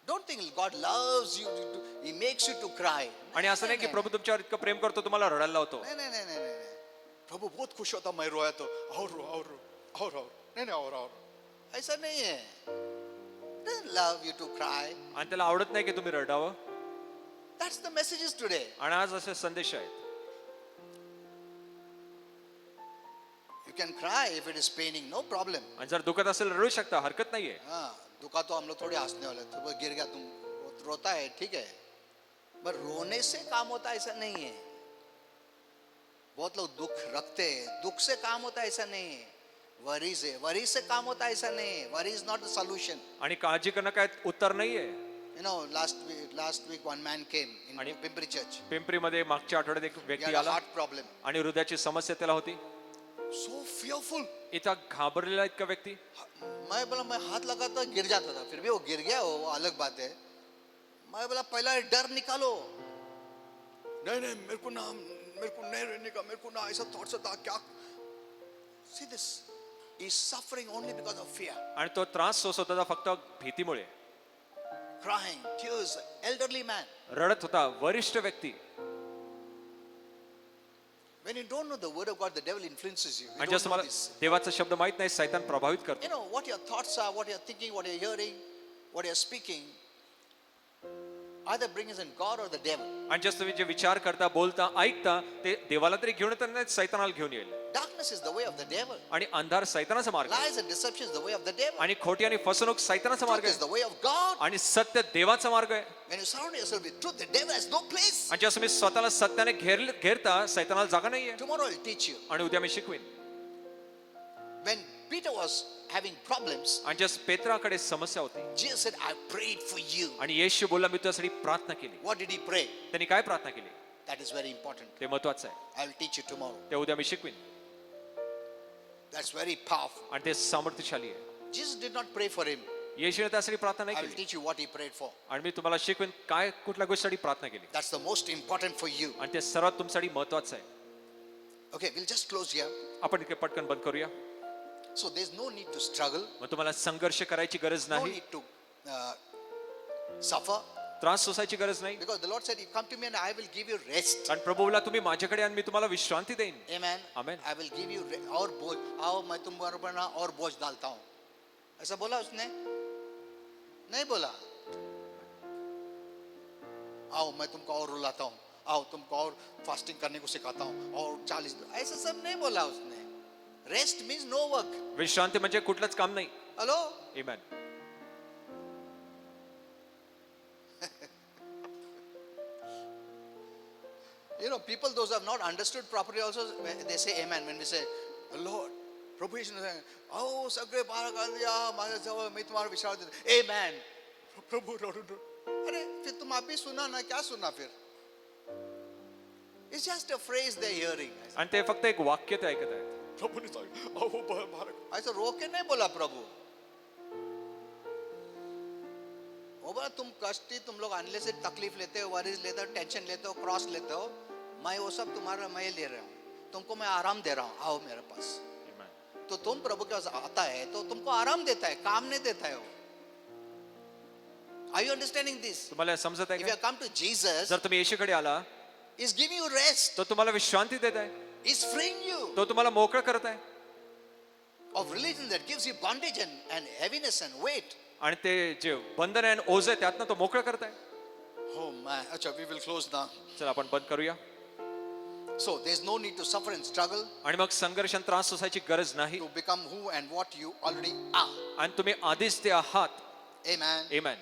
Don't think God loves you. He makes you to cry. आणि असं नाही की प्रभू तुमच्यावर इतकं प्रेम करतो तुम्हाला रडायला लावतो. नहीं. प्रभु बहुत खुश होता मैं रोया तो और नहीं और ऐसा नहीं है. Doesn't love you to cry. आणि त्याला आवडत नाही की तुम्ही रडावं. That's the messages today. आणि आज असे संदेश आहेत. You can cry if it is paining, no problem. आणि जर दुखत असेल रडू शकता, हरकत नाहीये. हाँ, दुखा तो हम लोग थोड़ी हंसने वाले. तो गिर गया तुम रोता है, ठीक है, पर रोने से काम होता है ऐसा नहीं है. बहुत लोग दुख रखते हैं, दुख से काम होता है ऐसा नहीं है. वरी से काम होता है ऐसा नहीं है. वरी इज नॉट द सॉल्यूशन. आणि काळजी करणं काय उत्तर नाहीये. You know, last week one man came in आणि Pimpri church. पिंपरीमध्ये मागच्या आठवड्यात एक He व्यक्ती had a आला heart problem. आणि हृदयाची समस्या त्याला होती. So fearful. इथं घाबरलेला इतका व्यक्ती. मैं हाथ लगाता गिर जाता था. फिर भी वो गिर गया, वो अलग बात है. मैं बोला पहला डर निकालो. नहीं मेरे को नहीं रहने का, मेरे को ना ऐसा थॉट्स आता क्या. See this. is suffering only because of fear. आणि तो त्रास सोसत होता फक्त भीतीमुळे. Crying, tears, elderly man. रडत होता वरिष्ठ व्यक्ती. When you don't know the word of God, the devil influences you. You आणि don't जसं know मला this. देवाचा शब्द माहित नाही, सैतान प्रभावित You करतो. know what your thoughts are, what you're thinking, what you're hearing, what you're speaking, either brings in God or the devil. आणि जसं तुम्ही जे विचार करता, बोलता, ऐकता ते देवाला तरी घेऊन येतात नाही, सैतानाला घेऊन येईल. Darkness is the way of the devil. आणि अंधार सैतानाचा मार्ग आहे. Lies and deception is the way of the devil. आणि खोटी आणि फसवणूक सैतानाचा मार्ग Truth is आहे. the way of God. आणि सत्य देवाचा मार्ग आहे. When you surround yourself with truth, the devil has no place. आणि जसं मी स्वतःला सत्याने घेरता सैतानाला जागा नाहीये. Tomorrow I'll teach you. आणि उद्या मी शिकवीन. When Peter was having problems, आणि जस पेत्राकडे समस्या होती Jesus said, I prayed for you. आणि येशू बोलला मी तुझ्यासाठी प्रार्थना केली. What did he pray? त्यांनी काय प्रार्थना केली That is very important. ते महत्वाचं आहे. I will teach you tomorrow. ते उद्या मी शिकवीन. That's very powerful. आणि ते सामर्थ्यशाली आहे. Jesus did not pray for him. येशूने त्यासाठी प्रार्थना I नाही will केली. teach you what he prayed for. आणि मी तुम्हाला शिकवीन काय कुठल्या गोष्टीसाठी प्रार्थना केली. That's the most important for you. आणि ते सर्वात तुमच्यासाठी महत्वाचं आहे. Okay, we'll just close here. आपण इथे पटकन बंद करूया. So there's no need to struggle, मग तुम्हाला संघर्ष करायची गरज no नाही, need to suffer, त्रास सोसायची गरज नाही. because the Lord said, you come to me and I will give you rest. कारण प्रभू बोलला तुम्ही माझ्याकडे आणि मी तुम्हाला विश्रांती देईन. Amen. Amen. I will give you और बोझ आओ मैं तुम पर ना और बोझ डालता हूँ. ऐसा बोला उसने? नहीं बोला. आओ मैं तुमको और रुलाता हूँ. आओ तुमको और फास्टिंग करने को सिखाता हूँ और 40 ऐसा सब नहीं बोला उसने. Rest means no work. विश्रांती म्हणजे कुठलंच काम नाही. Hello? Amen. You know, people those who have not understood properly also they say amen when we say, Lord, प्रभु यीशु ने आओ सगळे बाहेर काढ दिया माझ्या जवळ मी तुम्हाला विश्रांती देतो. Amen. प्रभु अरे फिर तुम अभी सुना ना क्या सुना फिर? It's just a phrase they're hearing. आणि ते फक्त एक वाक्य ते ऐकत आहेत. प्रभु ने सांगितलं आओ बाहेर. ऐसा रोके नहीं बोला प्रभु. वो बोला तुम कष्टी तुम लोग अनले से तकलीफ लेते हो, वरीज लेते हो, टेंशन लेते हो, क्रॉस लेते हो, मैं वो सब तुम्हारा मैं ले रहा हूँ, तुमको मैं आराम दे रहा हूँ, आओ मेरे पास. Amen. तो तुम प्रभु के पास आता है तो तुमको आराम देता है, काम नहीं देता है वो. Are you understanding this? तुम्हाला समजत आहे If you का? have come to Jesus, जर तुम्ही येशूकडे आला He's giving you rest. तो तुम्हाला विश्रांती देत आहे. He's freeing you तो तुम्हाला मोकळं करत आहे. of religion that gives you bondage and heaviness and weight. आणि ते जे बंधन आहे आणि ओझ आहे त्यातनं तो मोकळं करत आहे. Oh man, Acha, we will close now. चला आपण बंद करूया. So there's no need to suffer and struggle आणि मग संघर्ष आणि त्रास सोसायची गरज नाही. to become who and what you already are. आणि तुम्ही आधीच ते आहात. Amen. Amen.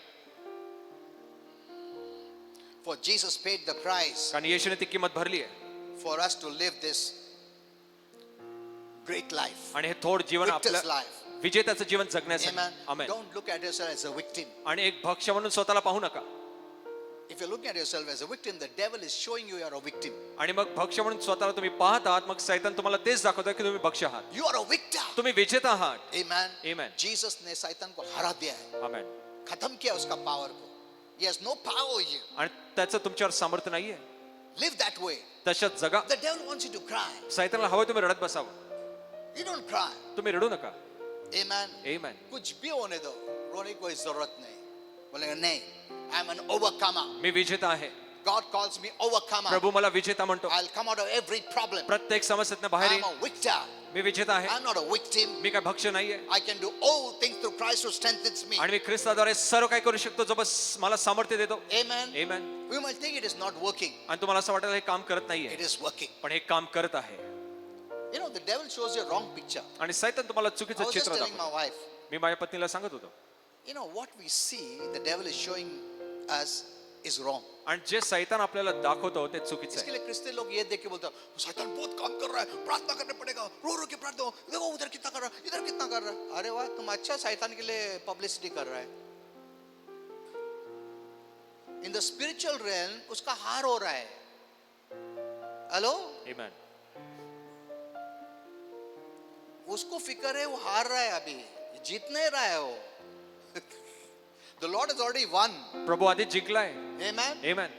For Jesus paid the price कारण येशूने ती किंमत भरली आहे. for us to live this great life. आणि हे थोड जीवन Victor's आपल्या life. विजेत्याचं जीवन जगण्यासाठी. Amen. Amen. Don't look at yourself as a victim. आणि एक भक्ष म्हणून स्वतःला पाहू नका. If you're looking at yourself as a victim, the devil is showing you you're a victim. आणि मग भक्ष म्हणून स्वतःला तुम्ही पाहत आहात मग सैतान तुम्हाला तेच दाखवतो की तुम्ही भक्ष आहात. You are a victor. तुम्ही विजेता आहात. Amen. Amen. Jesus ने शैतान को हरा दिया है. आमेन. खत्म किया उसका पावर को. He has no power over you. आणि त्याचं तुमच्यावर सामर्थ्य नाहीये. Live that way. तशात जगा. The devil wants you to cry. सैतानाला हवं तुम्ही रडत बसावं. You don't cry. तुम्ही रडू नका. Amen. Amen. कुछ भी होने दो, रोने की कोई जरूरत नहीं. बोलेगा नहीं. I'm an overcomer. मी विजेता आहे. God calls me overcomer. प्रभू मला विजेता म्हणतो. I'll come out of every problem. प्रत्येक समस्येतनं बाहेर I'm येईन. a victor. मी विजेता आहे. I'm not a victim. मी काय भक्ष नाहीये. I can do all things through Christ who strengthens me. आणि मी ख्रिस्ताद्वारे सर्व काही करू शकतो जो बस मला सामर्थ्य देतो. Amen. Amen. We might think it is not working. आणि तुम्हाला असं वाटेल हे काम करत नाहीये It is working. पण हे काम करत आहे. You know, the devil shows you a wrong picture. आणि सैतान तुम्हाला I चुकीचं was just चित्र telling my दाखवतो. wife, मी माझ्या पत्नीला सांगत होतो. you know, what we see, the devil is showing us is wrong. आणि जे सैतान आपल्याला दाखवतो ते चुकीचं इसके आहे. लिए क्रिश्चियन लोग ये देख के बोलते हैं शैतान बहुत काम कर रहा है, प्रार्थना करने पड़ेगा, रो रो के प्रार्थना, देखो उधर कितना कर रहा है, इधर कितना कर रहा है. अरे वाह, तुम अच्छा शैतान के लिए पब्लिसिटी कर रहा है. In the spiritual realm उसका हार हो रहा है. Hello, Amen. उसको फिक्र है वो हार रहा है, अभी जीत नहीं रहा है वो. The Lord has already won. प्रभू आधी जिंकलाय. Amen. Amen.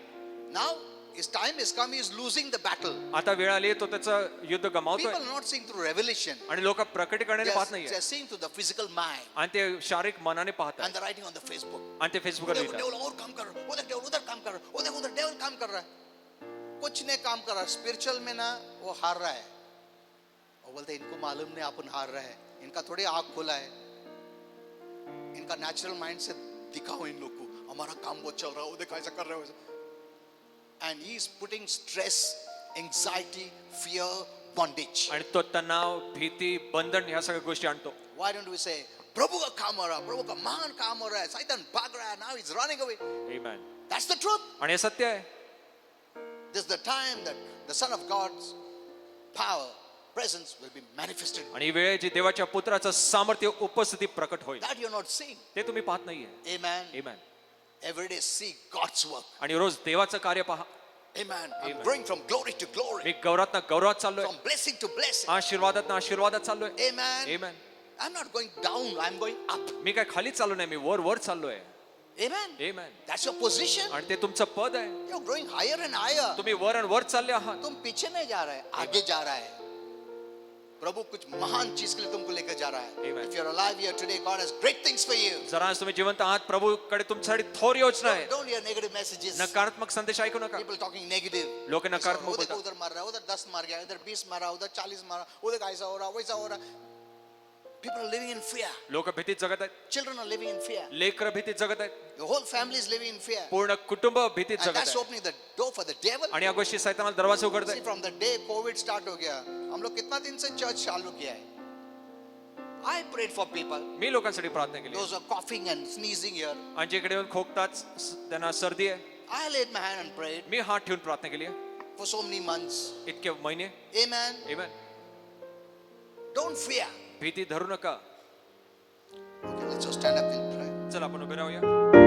Now his time has come, he is losing the battle. आता वेळ आली तो त्याचं युद्ध गमावतोय People are not seeing through revelation. आणि लोक प्रकटीकरणाने पाहत नाहीये They're seeing through the physical mind. आणि ते शारीरिक मनाने पाहतात And they're writing on the Facebook. आणि ते फेसबुकवर देखो लिहितात devil और काम कर रहा है, वो देख devil उधर काम कर रहा है, वो देखो उधर devil काम कर रहा है. कुछ नहीं काम कर रहा. Spiritual में ना वो हार रहा है. और बोलते हैं, इनको मालूम नहीं अपन हार रहे हैं. इनका थोड़ी आँख खुला है. इनका नेचुरल माइंड से दिखाओ इन लोग को, हमारा काम बहुत चल रहा है, वो देखो ऐसा कर रहे हो. And he is putting stress, anxiety, fear, bondage. आणि तो तणाव भीती बंधन ह्या सगळ्या गोष्टी आणतो. Why don't we say, प्रभु का काम हो रहा है, प्रभु का महान काम हो रहा है, शैतान भाग रहा है, now he's running away. Amen. That's the truth. आणि हे सत्य आहे. This is the time that the Son of God's power, presence will be manifested. आणि ही वेळ आहे जी देवाच्या पुत्राचं सामर्थ्य उपस्थिती प्रकट होईल. That you're not seeing. ते तुम्ही पाहत नाहीये. Amen. Amen. Every day see God's work. आणि रोज देवाचं कार्य पहा. Amen. I'm Amen. growing from glory to glory, मी गौरवात गौरवात चाललोय. from blessing to blessing. आशीर्वादात आशीर्वादात चाललोय. Amen. Amen. I'm not going down, I'm going up. मी काय खाली चाललो नाही, मी वर वर चाललोय. Amen. Amen. That's your position. आणि ते तुमचं पद आहे. You're growing higher and higher. तुम्ही वर आणि वर चालले आहात. तुम पीछे नहीं जा रहे, आगे जा रहा है. प्रभु कुछ महान चीज के लिए तुमको लेकर जा रहा है. Amen. If you're alive here today, God has great things for you. जरा आज तुम्ही जिवंत आहात, प्रभूकडे तुमच्यासाठी थोर योजना आहे. Don't hear negative messages. नकारात्मक संदेश ऐकू नका. People talking negative. लोक नकारात्मक उधर बोलतात. उधर मार रहा है, उधर 10 मार गया, इधर 20 मारा, उधर 40 मारा, उधर ऐसा हो रहा, वैसा हो रहा. People are living in fear. लोक भीतीत जगत आहेत. Children are living in fear. लेकर भीतीत जगत आहेत. Your whole family is living in fear. पूर्ण कुटुंब भीतीत And जगत that's आहे. opening the door for the devil. आणि या गोष्टी सैतानाला दरवाजे उघडत See, आहे. from the day COVID start हो गया, हम लोग कितना दिन से church चालू किया है. I prayed for people. मी लोकांसाठी प्रार्थना केली. Those are coughing and sneezing here. आणि जिकडे येऊन खोकतात, त्यांना सर्दी आहे. I laid my hand and prayed मी हात ठेवून प्रार्थना केली आहे. for so many months. इतके महिने. Amen. Amen. Don't fear. भीती धरू नका. Okay, let's just stand up and pray. चला आपण उभे राहूया.